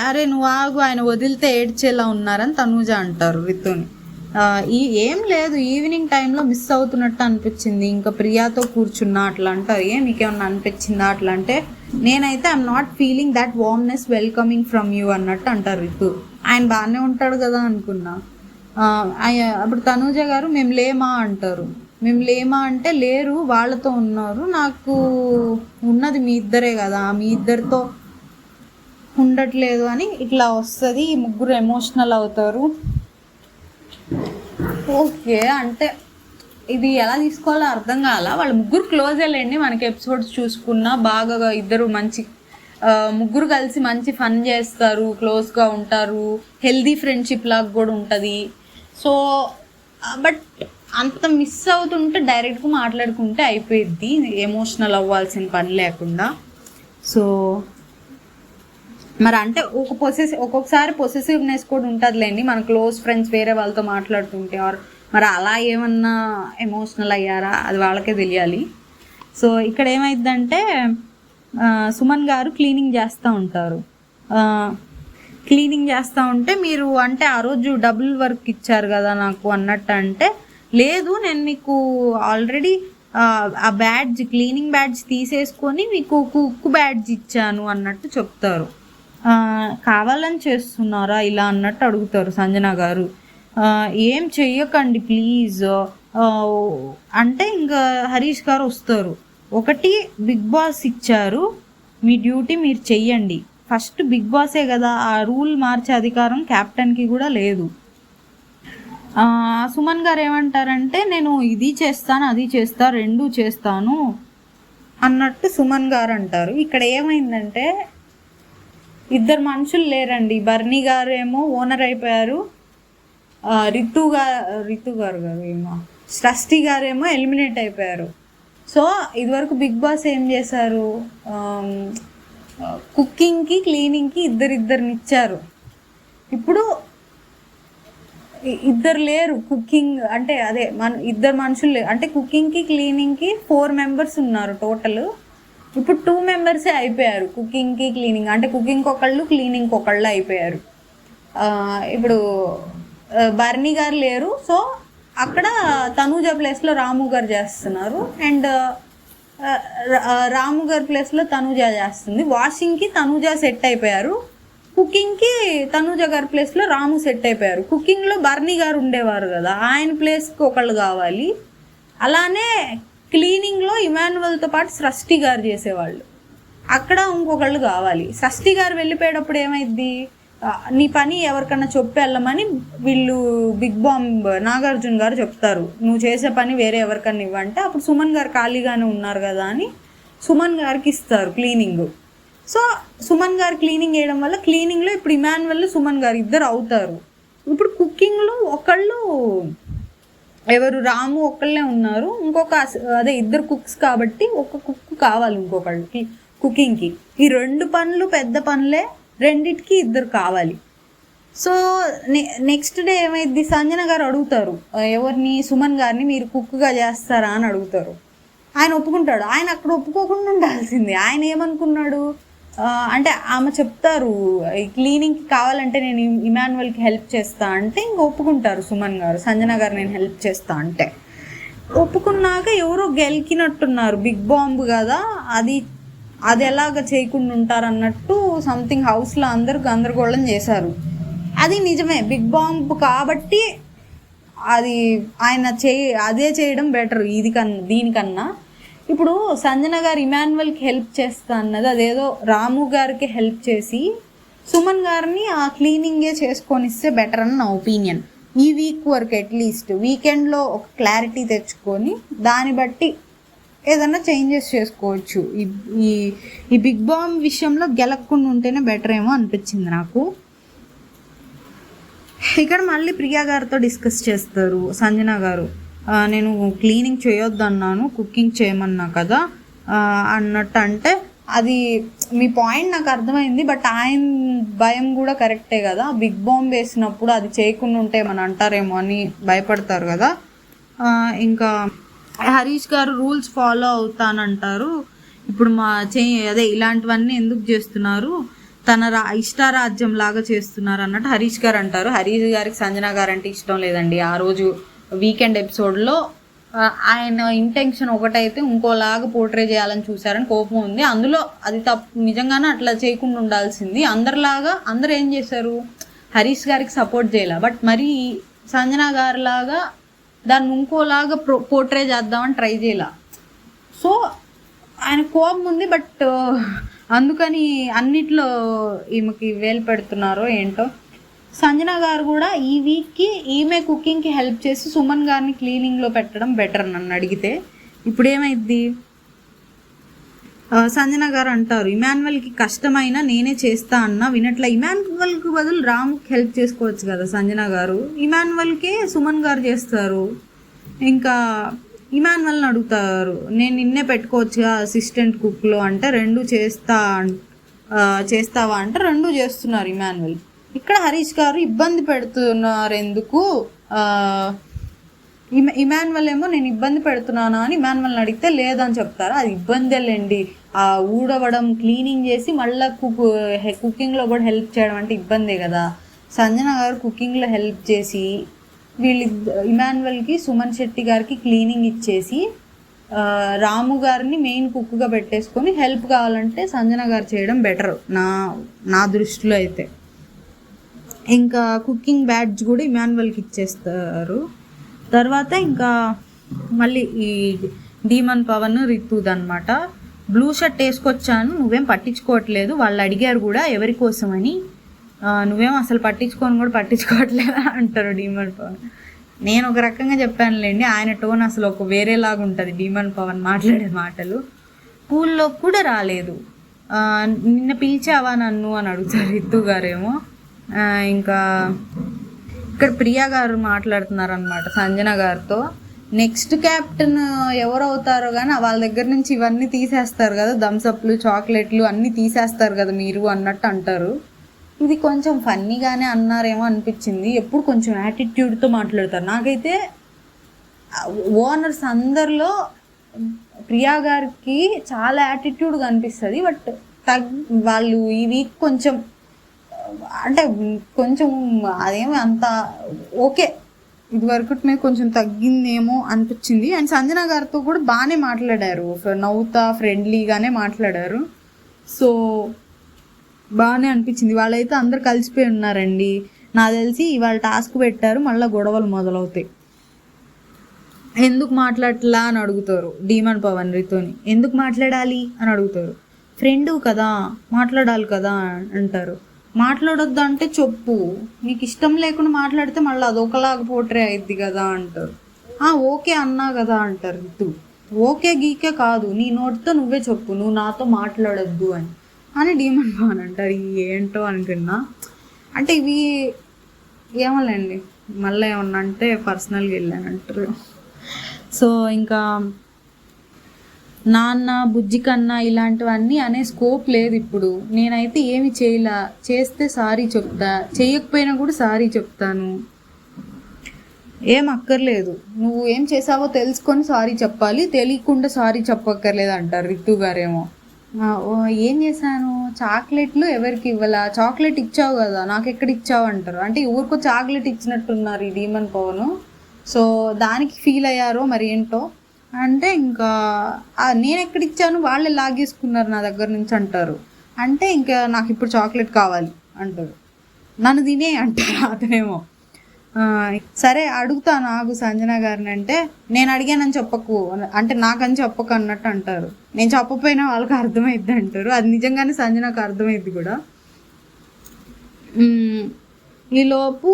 అరే నువ్వు ఆగు, ఆయన వదిలితే ఏడ్చేలా ఉన్నారని తనూజ అంటారు రితుని. ఏం లేదు, ఈవినింగ్ టైంలో మిస్ అవుతున్నట్టు అనిపించింది, ఇంకా ప్రియాతో కూర్చున్నా అట్లా అంటారు. మీకేమన్నా అనిపించిందా అట్లా అంటే, నేనైతే I'm not feeling that warmness welcoming from you అన్నట్టు అంటారు రితు. ఆయన బాగానే ఉంటాడు కదా అనుకున్నా. అప్పుడు తనూజ గారు మేము లేమా అంటారు. మేము లేమా అంటే లేరు, వాళ్ళతో ఉన్నారు, నాకు ఉన్నది మీ ఇద్దరే కదా, మీ ఇద్దరితో ఉండట్లేదు అని ఇట్లా వస్తుంది. ముగ్గురు ఎమోషనల్ అవుతారు. ఓకే అంటే ఇది ఎలా తీసుకోవాలో అర్థం కాల. వాళ్ళ ముగ్గురు క్లోజ్ వెళ్ళండి, మనకి ఎపిసోడ్స్ చూసుకున్నా బాగా ఇద్దరు మంచి ముగ్గురు కలిసి మంచి ఫన్ చేస్తారు, క్లోజ్గా ఉంటారు, హెల్దీ ఫ్రెండ్షిప్ లాగా కూడా ఉంటుంది. సో బట్ అంత మిస్ అవుతుంటే డైరెక్ట్గా మాట్లాడుకుంటే అయిపోయిద్ది, ఎమోషనల్ అవ్వాల్సిన పని లేకుండా. సో మరి అంటే ఒక్కొక్కసారి పొసెసివ్నెస్ కూడా ఉంటుందిలేండి, మన క్లోజ్ ఫ్రెండ్స్ వేరే వాళ్ళతో మాట్లాడుతుంటే. మరి అలా ఏమన్నా ఎమోషనల్ అయ్యారా అది వాళ్ళకే తెలియాలి. సో ఇక్కడ ఏమైందంటే సుమన్ గారు క్లీనింగ్ చేస్తూ ఉంటారు. క్లీనింగ్ చేస్తూ ఉంటే మీరు అంటే ఆ రోజు డబుల్ వర్క్ ఇచ్చారు కదా నాకు అన్నట్టు అంటే, లేదు నేను మీకు ఆల్రెడీ ఆ బ్యాడ్జ్ క్లీనింగ్ బ్యాడ్జ్ తీసేసుకొని మీకు కుక్ బ్యాడ్జ్ ఇచ్చాను అన్నట్టు చెప్తారు. కావాలని చేస్తున్నారా ఇలా అన్నట్టు అడుగుతారు సంజన గారు. ఏం చెయ్యకండి ప్లీజ్ అంటే ఇంకా హరీష్ గారు వస్తారు. ఒకటి బిగ్ బాస్ ఇచ్చారు, మీ డ్యూటీ మీరు చెయ్యండి, ఫస్ట్ బిగ్ బాసే కదా, ఆ రూల్ మార్చే అధికారం క్యాప్టెన్కి కూడా లేదు. సుమన్ గారు ఏమంటారంటే నేను ఇది చేస్తాను అది చేస్తా రెండూ చేస్తాను అన్నట్టు సుమన్ గారు అంటారు. ఇక్కడ ఏమైందంటే ఇద్దరు మనుషులు లేరండి, బర్నీ గారు ఏమో ఓనర్ అయిపోయారు, రితు గారు ఏమో సృష్టి గారేమో ఎలిమినేట్ అయిపోయారు. సో ఇదివరకు బిగ్ బాస్ ఏం చేశారు, కుకింగ్కి క్లీనింగ్కి ఇద్దరిని ఇచ్చారు. ఇప్పుడు ఇద్దరు లేరు, కుకింగ్ అంటే అదే ఇద్దరు మనుషులు లేరు అంటే కుకింగ్కి క్లీనింగ్కి 4 members ఉన్నారు టోటల్. ఇప్పుడు 2 members అయిపోయారు కుకింగ్కి క్లీనింగ్, అంటే కుకింగ్కి ఒకళ్ళు క్లీనింగ్కి ఒకళ్ళు అయిపోయారు. ఇప్పుడు బర్నీ గారు లేరు, సో అక్కడ తనూజ ప్లేస్లో రాము గారు చేస్తున్నారు, అండ్ రాము గారి ప్లేస్లో తనూజ చేస్తుంది. వాషింగ్కి తనూజ సెట్ అయిపోయారు, కుకింగ్కి తనూజ గారి ప్లేస్లో రాము సెట్ అయిపోయారు. కుకింగ్లో బర్నీ గారు ఉండేవారు కదా, ఆయన ప్లేస్కి ఒకళ్ళు కావాలి. అలానే క్లీనింగ్లో ఇమాన్యువల్తో పాటు సృష్టి గారు చేసేవాళ్ళు, అక్కడ ఇంకొకళ్ళు కావాలి. సృష్టి గారు వెళ్ళిపోయేటప్పుడు ఏమైద్ది, నీ పని ఎవరికన్నా చెప్పి వెళ్ళమని వీళ్ళు బిగ్ బాంబ్ నాగార్జున గారు చెప్తారు, నువ్వు చేసే పని వేరే ఎవరికన్నా ఇవ్వంటే అప్పుడు సుమన్ గారు ఖాళీగానే ఉన్నారు కదా అని సుమన్ గారికి ఇస్తారు క్లీనింగ్. సో సుమన్ గారు క్లీనింగ్ చేయడం వల్ల క్లీనింగ్లో ఇప్పుడు ఇమాన్యువల్ సుమన్ గారు ఇద్దరు అవుతారు. ఇప్పుడు కుకింగ్లో ఒకళ్ళు ఎవరు రాము ఒకళ్ళే ఉన్నారు, ఇంకొక అదే ఇద్దరు కుక్స్ కాబట్టి ఒక కుక్ కావాలి ఇంకొకళ్ళకి కుకింగ్కి. ఈ 2 పనులు పెద్ద పనులే, రెండిటికి ఇద్దరు కావాలి. సో నెక్స్ట్ డే ఏమైంది, సంజన గారు అడుగుతారు ఎవరిని, సుమన్ గారిని, మీరు కుక్గా చేస్తారా అని అడుగుతారు. ఆయన ఒప్పుకుంటాడు. ఆయన అక్కడ ఒప్పుకోకుండా ఉండాల్సింది. ఆయన ఏమనుకున్నాడు అంటే ఆమె చెప్తారు క్లీనింగ్కి కావాలంటే నేను ఇమాన్యువల్కి హెల్ప్ చేస్తా అంటే ఇంక ఒప్పుకుంటారు సుమన్ గారు, సంజన గారు నేను హెల్ప్ చేస్తా అంటే. ఒప్పుకున్నాక ఎవరో గెలికినట్టున్నారు, బిగ్ బాంబ్ కదా అది ఎలాగ చేయకుండా ఉంటారు అన్నట్టు సంథింగ్ హౌస్లో అందరూ గందరగోళం చేశారు. అది నిజమే, బిగ్ బాంబ్ కాబట్టి అది ఆయన అదే చేయడం బెటర్ దీనికన్నా. ఇప్పుడు సంజన గారు ఇమాన్యువల్కి హెల్ప్ చేస్తా అన్నది అదేదో రాము గారికి హెల్ప్ చేసి సుమన్ గారిని ఆ క్లీనింగే చేసుకొని ఇస్తే బెటర్ అని నా ఒపీనియన్. ఈ వీక్ వరకు అట్లీస్ట్ వీకెండ్లో ఒక క్లారిటీ తెచ్చుకొని దాన్ని బట్టి ఏదన్నా చేంజెస్ చేసుకోవచ్చు. ఈ బిగ్ బాంబ్ విషయంలో గెలక్కుండా ఉంటేనే బెటర్ ఏమో అనిపించింది నాకు. ఇక్కడ మళ్ళీ ప్రియా గారితో డిస్కస్ చేస్తారు సంజన గారు, నేను క్లీనింగ్ చేయొద్దు అన్నాను, కుకింగ్ చేయమన్నా కదా అన్నట్టు. అంటే అది మీ పాయింట్ నాకు అర్థమైంది, బట్ ఆయన భయం కూడా కరెక్టే కదా, బిగ్ బాంబ్ వేసినప్పుడు అది చేయకుండా ఉంటే ఏమని అంటారేమో అని భయపడతారు కదా. ఇంకా హరీష్ గారు రూల్స్ ఫాలో అవుతానంటారు, ఇప్పుడు అదే ఇలాంటివన్నీ ఎందుకు చేస్తున్నారు, తన ఇష్టారాజ్యం లాగా చేస్తున్నారు అన్నట్టు హరీష్ గారు అంటారు. హరీష్ గారికి సంజన గారు అంటే ఇష్టం లేదండి. ఆ రోజు వీకెండ్ ఎపిసోడ్లో ఆయన ఇంటెన్షన్ ఒకటైతే ఇంకోలాగా పోర్ట్రే చేయాలని చూసారని కోపం ఉంది. అందులో అది తప్పు, నిజంగానే అట్లా చేయకుండా ఉండాల్సింది. అందరు ఏం చేశారు, హరీష్ గారికి సపోర్ట్ చేయాల, బట్ మరి సంజన గారి లాగా దాన్ని ఇంకోలాగా పోర్ట్రే చేద్దామని ట్రై చేయాల. సో ఆయన కోపం ఉంది, బట్ అందుకని అన్నిట్లో ఈమెకి వేలు పెడుతున్నారో ఏంటో. సంజన గారు కూడా ఈ వీక్కి ఈమె కుకింగ్కి హెల్ప్ చేసి సుమన్ గారిని క్లీనింగ్లో పెట్టడం బెటర్ నన్ను అడిగితే. ఇప్పుడు ఏమైద్ది, సంజన గారు అంటారు ఇమాన్యువల్కి కష్టమైనా నేనే చేస్తా అన్నా వినట్ల. ఇమాన్యువల్కి బదులు రాముకి హెల్ప్ చేసుకోవచ్చు కదా సంజన గారు, ఇమాన్యువల్కే సుమన్ గారు చేస్తారు. ఇంకా ఇమాన్యువల్ని అడుగుతారు నేను నిన్నే పెట్టుకోవచ్చుగా అసిస్టెంట్ కుక్లో అంటే, రెండు చేస్తావా అంటే రెండు చేస్తున్నారు ఇమాన్యువల్. ఇక్కడ హరీష్ గారు ఇబ్బంది పెడుతున్నారు ఎందుకు, ఇమాన్యువల్ ఏమో నేను ఇబ్బంది పెడుతున్నానా అని ఇమాన్యువల్ని అడిగితే లేదని చెప్తారు. అది ఇబ్బందేలేండి, ఊడవడం క్లీనింగ్ చేసి మళ్ళీ కుకింగ్లో కూడా హెల్ప్ చేయడం అంటే ఇబ్బందే కదా. సంజన గారు కుకింగ్లో హెల్ప్ చేసి ఇమాన్యువల్కి సుమన్ శెట్టి గారికి క్లీనింగ్ ఇచ్చేసి రాము గారిని మెయిన్ కుక్గా పెట్టేసుకొని హెల్ప్ కావాలంటే సంజన గారు చేయడం బెటర్ నా దృష్టిలో అయితే. ఇంకా కుకింగ్ బ్యాడ్జ్ కూడా ఇమాన్యువల్కి ఇచ్చేస్తారు. తర్వాత ఇంకా మళ్ళీ ఈ డీమన్ పవన్ రితుది అనమాట. బ్లూ షర్ట్ వేసుకొచ్చాను, నువ్వేం పట్టించుకోవట్లేదు, వాళ్ళు అడిగారు కూడా ఎవరి కోసమని, నువ్వేం అసలు పట్టించుకోవట్లేదా అంటారు డీమన్ పవన్. నేను ఒక రకంగా చెప్పానులేండి, ఆయన టోన్ అసలు ఒక వేరేలాగా ఉంటుంది. డీమన్ పవన్ మాట్లాడే మాటలు. స్కూల్లో కూడా రాలేదు, నిన్న పిలిచావా నన్ను అని అడుగుతారు రితు గారేమో. ఇంకా ఇక్కడ ప్రియా గారు మాట్లాడుతున్నారు అనమాట సంజన గారితో. నెక్స్ట్ క్యాప్టెన్ ఎవరు అవుతారో కానీ వాళ్ళ దగ్గర నుంచి ఇవన్నీ తీసేస్తారు కదా, థమ్సప్లు చాక్లెట్లు అన్నీ తీసేస్తారు కదా మీరు అన్నట్టు అంటారు. ఇది కొంచెం ఫన్నీగానే అన్నారేమో అనిపించింది. ఎప్పుడు కొంచెం యాటిట్యూడ్తో మాట్లాడతారు. నాకైతే ఓనర్స్ అందరిలో ప్రియా గారికి చాలా యాటిట్యూడ్గా అనిపిస్తుంది. బట్ వాళ్ళు ఈ వీక్ కొంచెం అంటే కొంచెం అదేమో అంత ఓకే, ఇది వరకు మీద కొంచెం తగ్గిందేమో అనిపించింది. అండ్ సంజన గారితో కూడా బాగానే మాట్లాడారు, నవ్వుతా ఫ్రెండ్లీగానే మాట్లాడారు. సో బాగానే అనిపించింది. వాళ్ళైతే అందరు కలిసిపోయి ఉన్నారండి. నాకు తెలిసి ఇవాళ టాస్క్ పెట్టారు, మళ్ళీ గొడవలు మొదలవుతాయి. ఎందుకు మాట్లాడలా అని అడుగుతారు డీమన్ పవన్ రితుని. ఎందుకు మాట్లాడాలి అని అడుగుతారు. ఫ్రెండు కదా మాట్లాడాలి కదా అంటారు. మాట్లాడొద్దు అంటే చెప్పు, నీకు ఇష్టం లేకుండా మాట్లాడితే మళ్ళీ అదొకలాగా పోట్రే అయిద్ది కదా అంటారు. ఓకే అన్నా కదా అంటారు రితు. ఓకే గీకే కాదు, నీ నోటితో నువ్వే చెప్పు నువ్వు నాతో మాట్లాడొద్దు అని డీమన్ పవన్ అంటారు. ఏంటో అనుకున్నా. అంటే ఇవి ఏమోలేండి, మళ్ళీ ఏమన్నా అంటే పర్సనల్గా వెళ్ళానంటారు. సో ఇంకా నాన్న బుజ్జి కన్నా ఇలాంటివన్నీ అనే స్కోప్ లేదు ఇప్పుడు. నేనైతే ఏమి చేయలా, చేస్తే సారీ చెప్తా, చేయకపోయినా కూడా సారీ చెప్తాను. ఏం అక్కర్లేదు, నువ్వు ఏం చేసావో తెలుసుకొని సారీ చెప్పాలి, తెలియకుండా సారీ చెప్పక్కర్లేదు అంటారు రితు గారేమో. ఏం చేశాను, చాక్లెట్లు ఎవరికి ఇవ్వాలా, చాక్లెట్ ఇచ్చావు కదా నాకు ఎక్కడ ఇచ్చావు అంటారు. అంటే ఊరికో చాక్లెట్ ఇచ్చినట్టున్నారు ఈ డీమన్ పవన్. సో దానికి ఫీల్ అయ్యారో మరి ఏంటో. అంటే ఇంకా నేను ఎక్కడ ఇచ్చాను, వాళ్ళే లాగేసుకున్నారు నా దగ్గర నుంచి అంటారు. అంటే ఇంకా నాకు ఇప్పుడు చాక్లెట్ కావాలి అంటారు. నన్ను తినే అంటారు అతనేమో. సరే అడుగుతాను ఆగు సంజన గారిని అంటే, నేను అడిగానని చెప్పకు అంటే నాకని చెప్పకు అన్నట్టు అంటారు. నేను చెప్పకపోయినా వాళ్ళకి అర్థమైద్ది అంటారు. అది నిజంగానే సంజనకు అర్థమైద్ది కూడా. ఈలోపు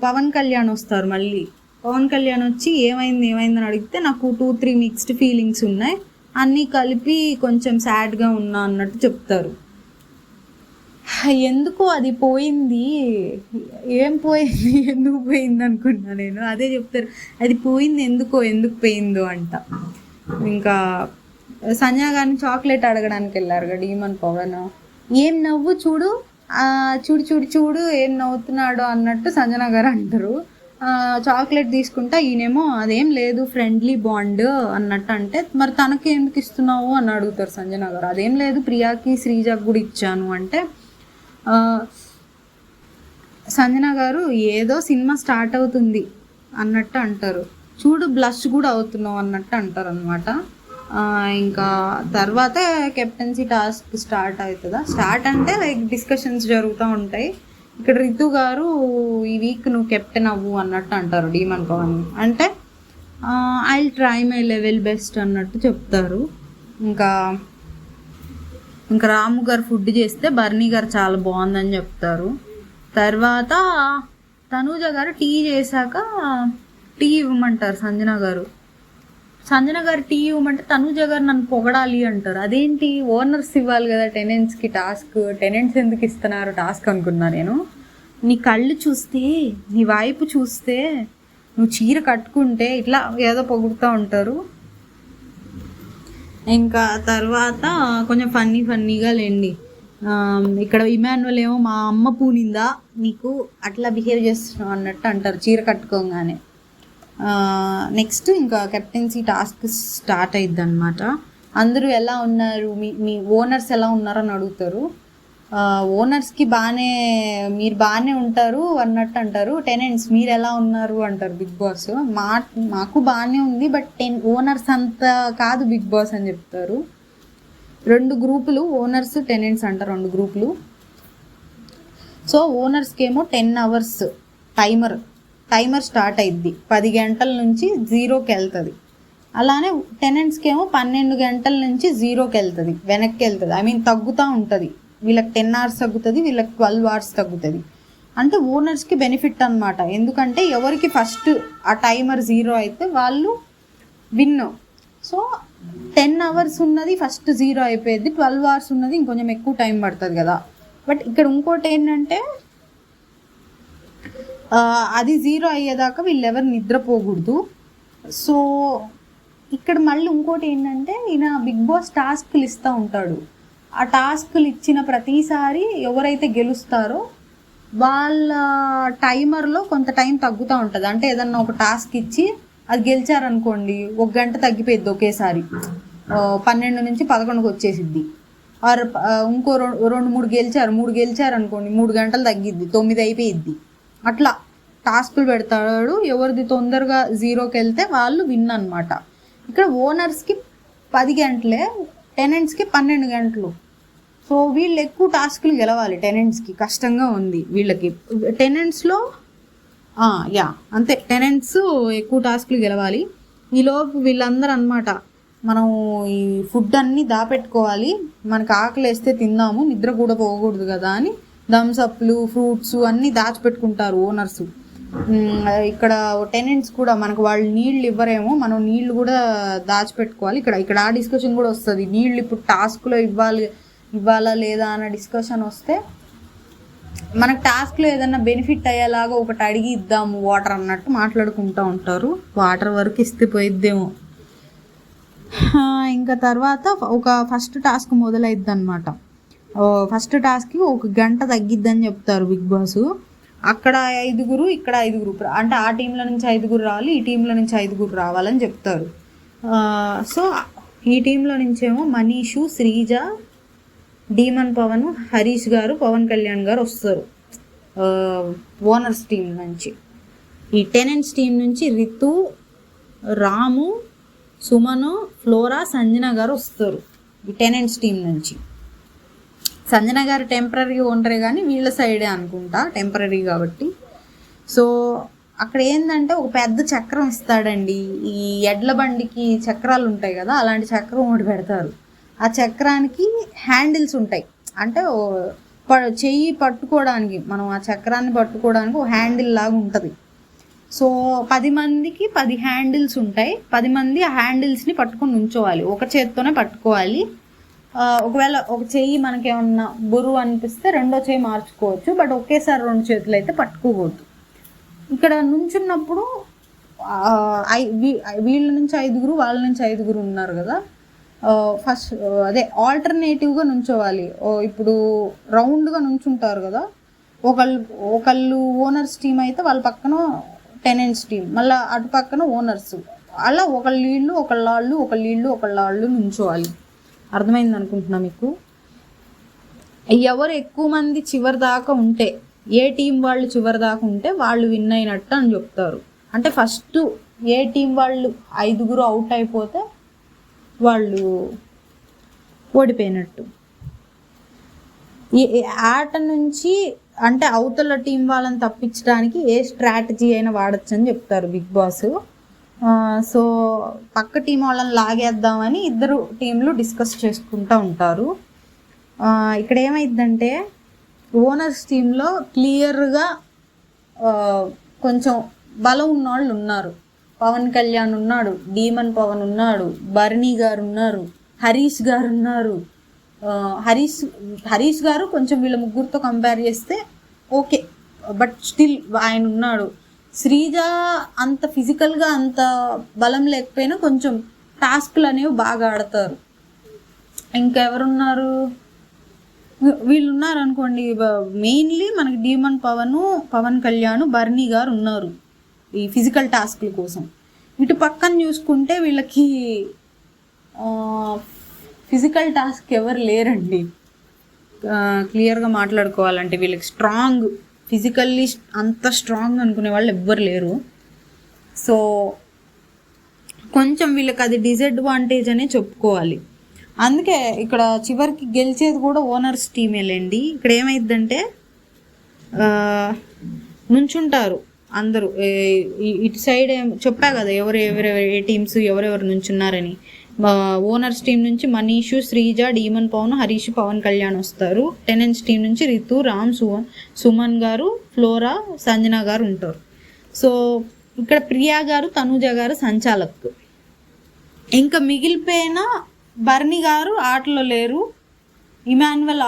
పవన్ కళ్యాణ్ వస్తారు మళ్ళీ. పవన్ కళ్యాణ్ వచ్చి ఏమైందని అడిగితే నాకు 2-3 మిక్స్డ్ ఫీలింగ్స్ ఉన్నాయి, అన్నీ కలిపి కొంచెం సాడ్గా ఉన్నా అన్నట్టు చెప్తారు. ఎందుకు అది పోయింది, ఏం పోయింది ఎందుకు పోయింది అనుకున్నా నేను. అదే చెప్తారు, అది పోయింది ఎందుకు పోయిందో అంట. ఇంకా సంజన గారిని చాక్లెట్ అడగడానికి వెళ్ళారు కదా డీమన్ పవన్. ఏం నవ్వు చూడు, చూడు చూడు చూడు ఏం నవ్వుతున్నాడో అన్నట్టు సంజన గారు అంటారు. చాక్లెట్ తీసుకుంటా ఈయనేమో అదేం లేదు ఫ్రెండ్లీ బాండ్ అన్నట్టు అంటే, మరి తనకి ఎందుకు ఇస్తున్నావు అని అడుగుతారు సంజన గారు. అదేం లేదు ప్రియాకి శ్రీజకు కూడా ఇచ్చాను అంటే, సంజన గారు ఏదో సినిమా స్టార్ట్ అవుతుంది అన్నట్టు అంటారు. చూడు బ్లష్ కూడా అవుతున్నావు అన్నట్టు అంటారు అనమాట. ఇంకా తర్వాత కెప్టెన్సీ టాస్క్ స్టార్ట్ అవుతుందా, స్టార్ట్ అంటే లైక్ డిస్కషన్స్ జరుగుతూ ఉంటాయి. ఇక్కడ రితు గారు ఈ వీక్ నువ్వు కెప్టెన్ అవ్వు అన్నట్టు అంటారు డీమన్ పవన్. అంటే I will try my level best అన్నట్టు చెప్తారు. ఇంకా రాము గారు ఫుడ్ చేస్తే బర్నీ గారు చాలా బాగుందని చెప్తారు. తర్వాత తనూజ గారు టీ చేశాక టీ ఇవ్వమంటారు సంజన గారు. సంజన గారు టీ ఇవ్వమంటే తనూజ గారు నన్ను పొగడాలి అంటారు. అదేంటి, ఓనర్స్ ఇవ్వాలి కదా టెనెంట్స్కి టాస్క్, టెనెంట్స్ ఎందుకు ఇస్తున్నారు టాస్క్ అనుకున్నా నేను. నీ కళ్ళు చూస్తే, నీ వైపు చూస్తే, నువ్వు చీర కట్టుకుంటే ఇట్లా ఏదో పొగుడుతూ ఉంటారు. ఇంకా తర్వాత కొంచెం ఫన్నీగా లేండి. ఇక్కడ ఇమాన్యుల్ ఏమో మా అమ్మ పూనిందా నీకు అట్లా బిహేవ్ చేస్తున్నావు అన్నట్టు అంటారు చీర కట్టుకోగానే. నెక్స్ట్ ఇంకా కెప్టెన్సీ టాస్క్ స్టార్ట్ అయిద్ది అనమాట. అందరూ ఎలా ఉన్నారు, మీ ఓనర్స్ ఎలా ఉన్నారని అడుగుతారు. ఓనర్స్కి మీరు బాగానే ఉంటారు అన్నట్టు అంటారు. టెనెంట్స్ మీరు ఎలా ఉన్నారు అంటారు బిగ్ బాస్. మాకు బాగానే ఉంది, బట్ ఓనర్స్ అంత కాదు బిగ్ బాస్ అని చెప్తారు. 2 గ్రూపులు, ఓనర్స్ టెనెంట్స్ అంటారు 2 గ్రూపులు. సో ఓనర్స్కి ఏమో 10 hours టైమర్ స్టార్ట్ అయిద్ది, 10 గంటల నుంచి 0కి వెళ్తుంది. అలానే టెనెంట్స్కి ఏమో 12 గంటల నుంచి 0కి వెళ్తుంది, వెనక్కి వెళ్తుంది. తగ్గుతూ ఉంటుంది. వీళ్ళకి 10 hours తగ్గుతుంది, వీళ్ళకి 12 hours తగ్గుతుంది. అంటే ఓనర్స్కి బెనిఫిట్ అనమాట. ఎందుకంటే ఎవరికి ఫస్ట్ ఆ టైమర్ 0 అయితే వాళ్ళు విన్. సో 10 hours ఉన్నది ఫస్ట్ 0 అయిపోయింది, 12 hours ఉన్నది ఇంకొంచెం ఎక్కువ టైం పడుతుంది కదా. బట్ ఇక్కడ ఇంకోటి ఏంటంటే అది 0 అయ్యేదాకా వీళ్ళెవరు నిద్రపోకూడదు. సో ఇక్కడ మళ్ళీ ఇంకోటి ఏంటంటే ఈయన బిగ్ బాస్ టాస్క్లు ఇస్తూ ఉంటాడు. ఆ టాస్క్లు ఇచ్చిన ప్రతిసారి ఎవరైతే గెలుస్తారో వాళ్ళ టైమర్లో కొంత టైం తగ్గుతూ ఉంటుంది. అంటే ఏదన్నా ఒక టాస్క్ ఇచ్చి అది గెలిచారనుకోండి 1 గంట తగ్గిపోయిద్ది ఒకేసారి, 12 నుంచి 11కి వచ్చేసిద్ది. ఆర్ ఇంకో 2-3 గెలిచారు అనుకోండి 3 గంటలు తగ్గిద్ది, 9 అయిపోయిద్ది. అట్లా టాస్కులు పెడతాడు. ఎవరిది తొందరగా 0కి వెళ్తే వాళ్ళు విన్ అనమాట. ఇక్కడ ఓనర్స్కి 10 గంటలే, టెనెంట్స్కి 12 గంటలు. సో వీళ్ళు ఎక్కువ టాస్కులు గెలవాలి, టెనెంట్స్కి కష్టంగా ఉంది వీళ్ళకి. టెనెంట్స్లో యా అంతే, టెనెంట్స్ ఎక్కువ టాస్కులు గెలవాలి. ఈలోపు వీళ్ళందరూ అనమాట మనం ఈ ఫుడ్ అన్నీ దాపెట్టుకోవాలి, మనకు ఆకలి వేస్తే తిందాము, నిద్ర కూడా పోకూడదు కదా అని థమ్స్అప్లు ఫ్రూట్స్ అన్నీ దాచిపెట్టుకుంటారు ఓనర్స్. ఇక్కడ టెనెంట్స్ కూడా మనకు వాళ్ళు నీళ్ళు ఇవ్వరేమో, మనం నీళ్ళు కూడా దాచిపెట్టుకోవాలి. ఇక్కడ ఆ డిస్కషన్ కూడా వస్తుంది, నీళ్ళు ఇప్పుడు టాస్క్లో ఇవ్వాలా లేదా అన్న డిస్కషన్ వస్తే మనకు టాస్క్లో ఏదన్నా బెనిఫిట్ అయ్యేలాగా ఒకటి అడిగి ఇద్దాము వాటర్ అన్నట్టు మాట్లాడుకుంటూ ఉంటారు. వాటర్ వరకు ఇస్తే పోయిద్దేమో. ఇంకా తర్వాత ఒక ఫస్ట్ టాస్క్ మొదలైద్ది అనమాట. ఫస్ట్ టాస్క్కి 1 గంట తగ్గిద్దని చెప్తారు బిగ్ బాస్. అక్కడ 5 ఇక్కడ 5, అంటే ఆ టీంలో నుంచి 5 రావాలి, ఈ టీంలో నుంచి 5 రావాలని చెప్తారు. సో ఈ టీంలో నుంచేమో మనీషు, శ్రీజ, డీమన్ పవన్, హరీష్ గారు, పవన్ కళ్యాణ్ గారు వస్తారు ఓనర్స్ టీం నుంచి. ఈ టెనెంట్స్ టీం నుంచి రితు, రాము, సుమను, ఫ్లోరా, సంజన గారు వస్తారు ఈ టెనెంట్స్ టీం నుంచి. సంజన గారు టెంపరీగా ఉంటారు కానీ వీళ్ళ సైడే అనుకుంటా, టెంపరీ కాబట్టి. సో అక్కడ ఏంటంటే ఒక పెద్ద చక్రం ఇస్తాడండి, ఈ ఎడ్ల బండికి చక్రాలు ఉంటాయి కదా, అలాంటి చక్రం ఒకటి పెడతారు. ఆ చక్రానికి హ్యాండిల్స్ ఉంటాయి, అంటే చెయ్యి పట్టుకోవడానికి, మనం ఆ చక్రాన్ని పట్టుకోవడానికి ఒక హ్యాండిల్ లాగా ఉంటుంది. సో 10 మందికి 10 హ్యాండిల్స్ ఉంటాయి, 10 మంది ఆ హ్యాండిల్స్ని పట్టుకొని ఉంచోవాలి, ఒక చేత్తోనే పట్టుకోవాలి. ఒకవేళ ఒక చెయ్యి మనకేమన్నా బరువు అనిపిస్తే రెండో చెయ్యి మార్చుకోవచ్చు, బట్ ఒకేసారి 2 చేతులు అయితే పట్టుకోకూడదు. ఇక్కడ నుంచున్నప్పుడు వీళ్ళ నుంచి 5 వాళ్ళ నుంచి 5 ఉన్నారు కదా, ఫస్ట్ అదే ఆల్టర్నేటివ్గా నుంచోవాలి. ఇప్పుడు రౌండ్గా నుంచుంటారు కదా, ఒకళ్ళు ఓనర్స్ టీం అయితే వాళ్ళ పక్కన టెనెంట్స్ టీం, మళ్ళీ అటు పక్కన ఓనర్స్, అలా ఒకళ్ళు ఇళ్ళు ఒకళ్ళు నుంచోవాలి. అర్థమైంది అనుకుంటున్నా మీకు. ఎవరు ఎక్కువ మంది చివరి దాకా ఉంటే, ఏ టీం వాళ్ళు చివరి దాకా ఉంటే వాళ్ళు విన్ అయినట్టు అని చెప్తారు. అంటే ఫస్ట్ ఏ టీం వాళ్ళు 5 అవుట్ అయిపోతే వాళ్ళు ఓడిపోయినట్టు. ఈ ఆట నుంచి అంటే అవతల టీం వాళ్ళని తప్పించడానికి ఏ స్ట్రాటజీ అయినా వాడచ్చు అని చెప్తారు బిగ్ బాస్. సో పక్క టీం వాళ్ళని లాగేద్దామని 2 టీంలు డిస్కస్ చేసుకుంటూ ఉంటారు. ఇక్కడ ఏమైందంటే ఓనర్స్ టీంలో క్లియర్గా కొంచెం బలం ఉన్నవాళ్ళు ఉన్నారు. పవన్ కళ్యాణ్ ఉన్నాడు, డీమన్ పవన్ ఉన్నాడు, బర్నీ గారు ఉన్నారు, హరీష్ గారు ఉన్నారు. హరీష్ గారు కొంచెం వీళ్ళ ముగ్గురితో కంపేర్ చేస్తే ఓకే, బట్ స్టిల్ ఆయన ఉన్నాడు. శ్రీజ అంత ఫిజికల్గా అంత బలం లేకపోయినా కొంచెం టాస్క్లు అనేవి బాగా ఆడతారు. ఇంకా ఎవరున్నారు, వీళ్ళు ఉన్నారు అనుకోండి. మెయిన్లీ మనకి డీమన్ పవన్ కళ్యాణ్, బర్నీ గారు ఉన్నారు ఈ ఫిజికల్ టాస్క్ల కోసం. ఇటు పక్కన చూసుకుంటే వీళ్ళకి ఫిజికల్ టాస్క్ ఎవరు లేరండి. క్లియర్గా మాట్లాడుకోవాలంటే వీళ్ళకి స్ట్రాంగ్, ఫిజికల్లీ అంత స్ట్రాంగ్ అనుకునే వాళ్ళు ఎవ్వరు లేరు. సో కొంచెం వీళ్ళకి అది డిసడ్వాంటేజ్ అనే చెప్పుకోవాలి. అందుకే ఇక్కడ చివరికి గెలిచేది కూడా ఓనర్స్ టీమేలేండి. ఇక్కడ ఏమైందంటే నుంచుంటారు అందరూ ఇటు సైడ్. చెప్పా కదా ఏ టీమ్స్ ఎవరెవరు నుంచున్నారని. ఓనర్స్ టీం నుంచి మనీషు, శ్రీజ, డీమన్ పవన్, హరీష్, పవన్ కళ్యాణ్ వస్తారు. టెనెంట్స్ టీం నుంచి రితు, రామ్, సుమన్ గారు, ఫ్లోరా, సంజన గారు ఉంటారు. సో ఇక్కడ ప్రియా గారు, తనూజ గారు సంచాలక్. ఇంకా మిగిలిపోయిన బర్నీ గారు ఆటలో లేరు, ఇమాన్యువల్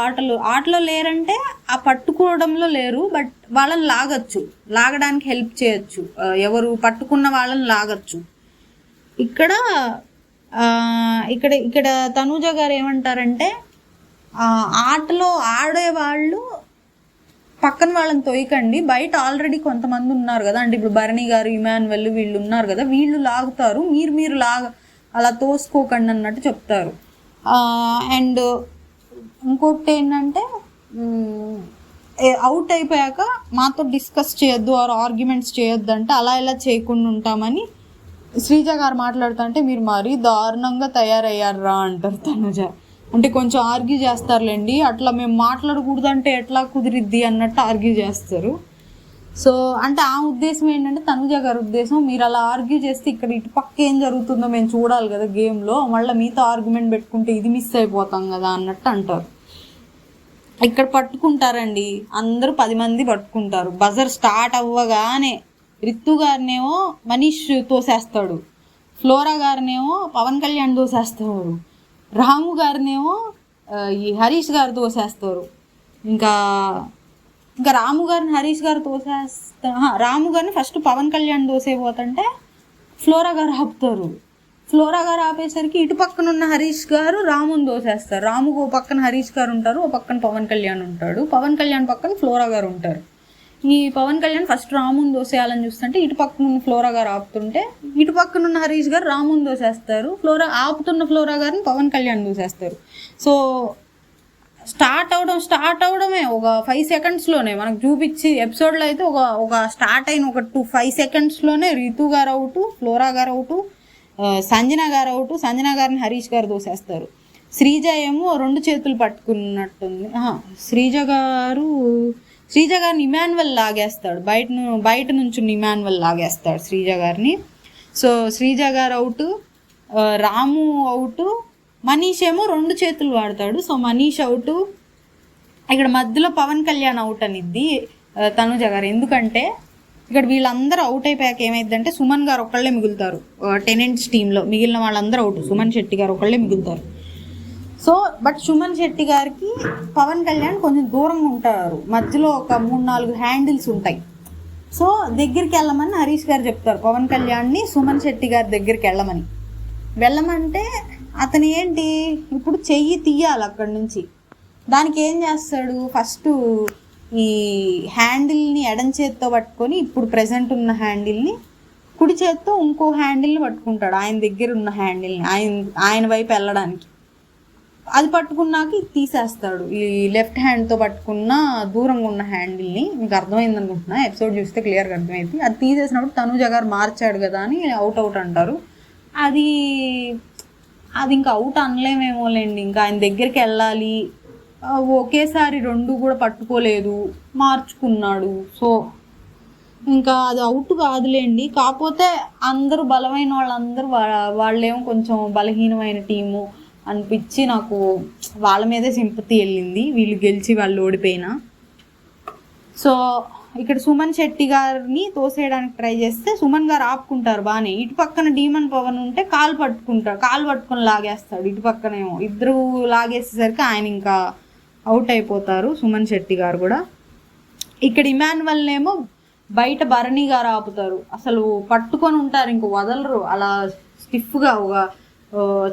ఆటలో లేరంటే ఆ పట్టుకోవడంలో లేరు, బట్ వాళ్ళని లాగడానికి హెల్ప్ చేయొచ్చు, ఎవరు పట్టుకున్న వాళ్ళని లాగచ్చు. ఇక్కడ తనూజ గారు ఏమంటారంటే ఆటలో ఆడేవాళ్ళు పక్కన వాళ్ళని తొయ్యకండి, బయట ఆల్రెడీ కొంతమంది ఉన్నారు కదా, అంటే ఇప్పుడు బర్నీ గారు, ఇమాన్యువల్ వీళ్ళు ఉన్నారు కదా, వీళ్ళు లాగుతారు, మీరు అలా తోసుకోకండి అన్నట్టు చెప్తారు. అండ్ ఇంకొకటి ఏంటంటే అవుట్ అయిపోయాక మాతో డిస్కస్ చేయొద్దు, ఆర్గ్యుమెంట్స్ చేయొద్దు అంటే అలా ఇలా చేయకుండా ఉంటామని శ్రీజ గారు మాట్లాడుతుంటే మీరు మరీ దారుణంగా తయారయ్యారా అంటారు తనుజ. అంటే కొంచెం ఆర్గ్యూ చేస్తారులేండి, అట్లా మేము మాట్లాడకూడదు అంటే ఎట్లా కుదిరిద్ది అన్నట్టు ఆర్గ్యూ చేస్తారు. సో అంటే ఆ ఉద్దేశం ఏంటంటే తనుజ గారి ఉద్దేశం, మీరు అలా ఆర్గ్యూ చేస్తే ఇక్కడ ఇటు పక్క ఏం జరుగుతుందో మేము చూడాలి కదా గేమ్లో, మళ్ళీ మీతో ఆర్గ్యుమెంట్ పెట్టుకుంటే ఇది మిస్ అయిపోతాం కదా అన్నట్టు అంటారు. ఇక్కడ పట్టుకుంటారండి, అందరూ 10 మంది పట్టుకుంటారు. బజర్ స్టార్ట్ అవ్వగానే రితు గారినేమో మనీష్ తోసేస్తాడు, ఫ్లోరా గారినేమో పవన్ కళ్యాణ్ తోసేస్తారు, రాము గారినేమో ఈ హరీష్ గారు తోసేస్తారు. ఇంకా రాము గారిని హరీష్ గారు రాము గారిని ఫస్ట్ పవన్ కళ్యాణ్ తోసేపోతుంటే ఫ్లోరా గారు ఆపుతారు. ఫ్లోరా గారు ఆపేసరికి ఇటు పక్కన ఉన్న హరీష్ గారు రాముని దోసేస్తారు. రాముకు ఓ పక్కన హరీష్ గారు ఉంటారు, ఓ పక్కన పవన్ కళ్యాణ్ ఉంటాడు, పవన్ కళ్యాణ్ పక్కన ఫ్లోరా గారు ఉంటారు. ఈ పవన్ కళ్యాణ్ ఫస్ట్ రాముని దోసేయాలని చూస్తుంటే ఇటు పక్కన ఉన్న ఫ్లోరా గారు ఆపుతుంటే ఇటు పక్కన ఉన్న హరీష్ గారు రాముని దోసేస్తారు, ఆపుతున్న ఫ్లోరా గారిని పవన్ కళ్యాణ్ దోసేస్తారు. సో స్టార్ట్ అవడమే ఒక 5 సెకండ్స్లోనే మనకు చూపించి ఎపిసోడ్లో అయితే ఒక స్టార్ట్ అయిన ఒక 5 సెకండ్స్లోనే రితు గారు అవుట్, ఫ్లోరా గారు అవుట్, సంజన గారు అవుట్. సంజన గారిని హరీష్ గారు దోసేస్తారు. శ్రీజ ఏమో 2 చేతులు పట్టుకున్నట్టుంది. శ్రీజ గారిని ఇమాన్యువల్ లాగేస్తాడు, బయట నుంచి ఇమాన్యువల్ లాగేస్తాడు శ్రీజ గారిని. సో శ్రీజ గారు అవుట్, రాము అవుట్, మనీష్ ఏమో 2 చేతులు వాడతాడు. So Manish out. ఇక్కడ మధ్యలో పవన్ కళ్యాణ్ అవుట్ అనిద్ది తనుజ గారు, ఎందుకంటే ఇక్కడ వీళ్ళందరూ అవుట్ అయిపోయాక ఏమైందంటే సుమన్ గారు ఒకళ్ళే మిగులుతారు టెనెంట్స్ టీంలో, మిగిలిన వాళ్ళందరూ అవుట్, సుమన్ శెట్టి గారు ఒకళ్ళే మిగులుతారు. సో బట్ సుమన్ శెట్టి గారికి పవన్ కళ్యాణ్ కొంచెం దూరంగా ఉంటారు, మధ్యలో ఒక 3-4 హ్యాండిల్స్ ఉంటాయి. సో దగ్గరికి వెళ్ళమని హరీష్ గారు చెప్తారు పవన్ కళ్యాణ్ని, సుమన్ శెట్టి గారి దగ్గరికి వెళ్ళమంటే అతను ఏంటి ఇప్పుడు చెయ్యి తీయాలి అక్కడి నుంచి. దానికి ఏం చేస్తాడు, ఫస్ట్ ఈ హ్యాండిల్ని ఎడం చేత్తో పట్టుకొని ఇప్పుడు ప్రజెంట్ ఉన్న హ్యాండిల్ని కుడి చేత్తో ఇంకో హ్యాండిల్ని పట్టుకుంటాడు, ఆయన దగ్గర ఉన్న హ్యాండిల్ని ఆయన వైపు వెళ్ళడానికి. అది పట్టుకున్నాక ఇది తీసేస్తాడు, ఈ లెఫ్ట్ హ్యాండ్తో పట్టుకున్న దూరంగా ఉన్న హ్యాండిల్ని. మీకు అర్థమైంది అనుకుంటున్నా, ఎపిసోడ్ చూస్తే క్లియర్గా అర్థమైంది. అది తీసేసినప్పుడు తనుజ గారు మార్చాడు కదా అని అవుట్ అంటారు. అది ఇంకా అవుట్ అనలేమేమోలేండి, ఇంకా ఆయన దగ్గరికి వెళ్ళాలి, ఒకేసారి 2 కూడా పట్టుకోలేదు, మార్చుకున్నాడు. సో ఇంకా అది అవుట్ కాదులేండి. కాకపోతే అందరూ బలమైన వాళ్ళందరూ వాళ్ళేమో కొంచెం బలహీనమైన టీము అనిపించి నాకు వాళ్ళ మీదే సింపతి వెళ్ళింది, వీళ్ళు గెలిచి వాళ్ళు ఓడిపోయినా. సో ఇక్కడ సుమన్ శెట్టి గారిని తోసేయడానికి ట్రై చేస్తే సుమన్ గారు ఆపుకుంటారు బాగానే. ఇటు పక్కన డీమన్ పవన్ ఉంటే కాలు పట్టుకొని లాగేస్తాడు, ఇటు పక్కనేమో ఇద్దరు లాగేసేసరికి ఆయన ఇంకా అవుట్ అయిపోతారు, సుమన్ శెట్టి గారు కూడా. ఇక్కడ ఇమాన్యువల్నేమో బయట భరణి గారు ఆపుతారు, అసలు పట్టుకొని ఉంటారు, ఇంక వదలరు, అలా స్టిఫ్గా ఒక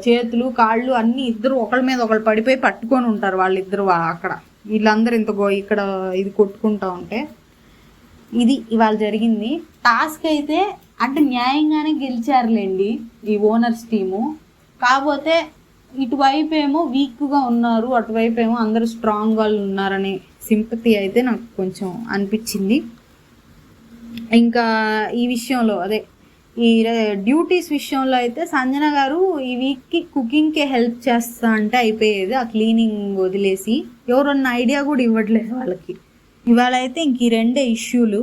చేతులు కాళ్ళు అన్నీ ఇద్దరు ఒకళ్ళ మీద ఒకళ్ళు పడిపోయి పట్టుకొని ఉంటారు వాళ్ళిద్దరు అక్కడ. వీళ్ళందరూ ఇక్కడ ఇది కొట్టుకుంటా ఉంటే ఇది ఇవాళ జరిగింది. టాస్క్ అయితే అంటే న్యాయంగానే గెలిచారులేండి ఈ ఓనర్స్ టీము. కాకపోతే ఇటువైపు ఏమో వీక్గా ఉన్నారు, అటువైపు ఏమో అందరూ స్ట్రాంగ్ వాళ్ళు ఉన్నారనే సింపతి అయితే నాకు కొంచెం అనిపించింది. ఇంకా ఈ విషయంలో ఈ డ్యూటీస్ విషయంలో అయితే సంజన గారు ఈ వీక్కి కుకింగ్కే హెల్ప్ చేస్తా అంటే అయిపోయేది, ఆ క్లీనింగ్ వదిలేసి ఎవరన్నా ఐడియా కూడా ఇవ్వట్లేదు వాళ్ళకి. ఇవాళ అయితే ఇంక ఈ 2 ఇష్యూలు.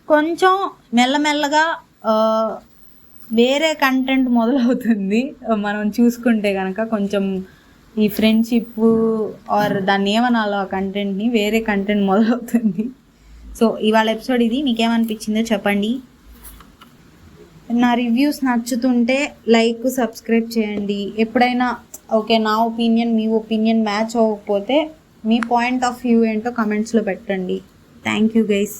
కొంచెం మెల్లమెల్లగా వేరే కంటెంట్ మొదలవుతుంది మనం చూసుకుంటే కనుక. కొంచెం ఈ ఫ్రెండ్షిప్ ఆర్ దాన్ని ఏమనాలో ఆ కంటెంట్ని, వేరే కంటెంట్ మొదలవుతుంది. సో ఇవాళ ఎపిసోడ్ ఇది, మీకేమనిపించిందో చెప్పండి. నా రివ్యూస్ నచ్చుతుంటే లైక్ సబ్స్క్రైబ్ చేయండి. ఎప్పుడైనా ఓకే నా ఒపీనియన్ మీ ఒపీనియన్ మ్యాచ్ అవ్వకపోతే మీ పాయింట్ ఆఫ్ వ్యూ ఏంటో కమెంట్స్లో పెట్టండి. Thank you guys.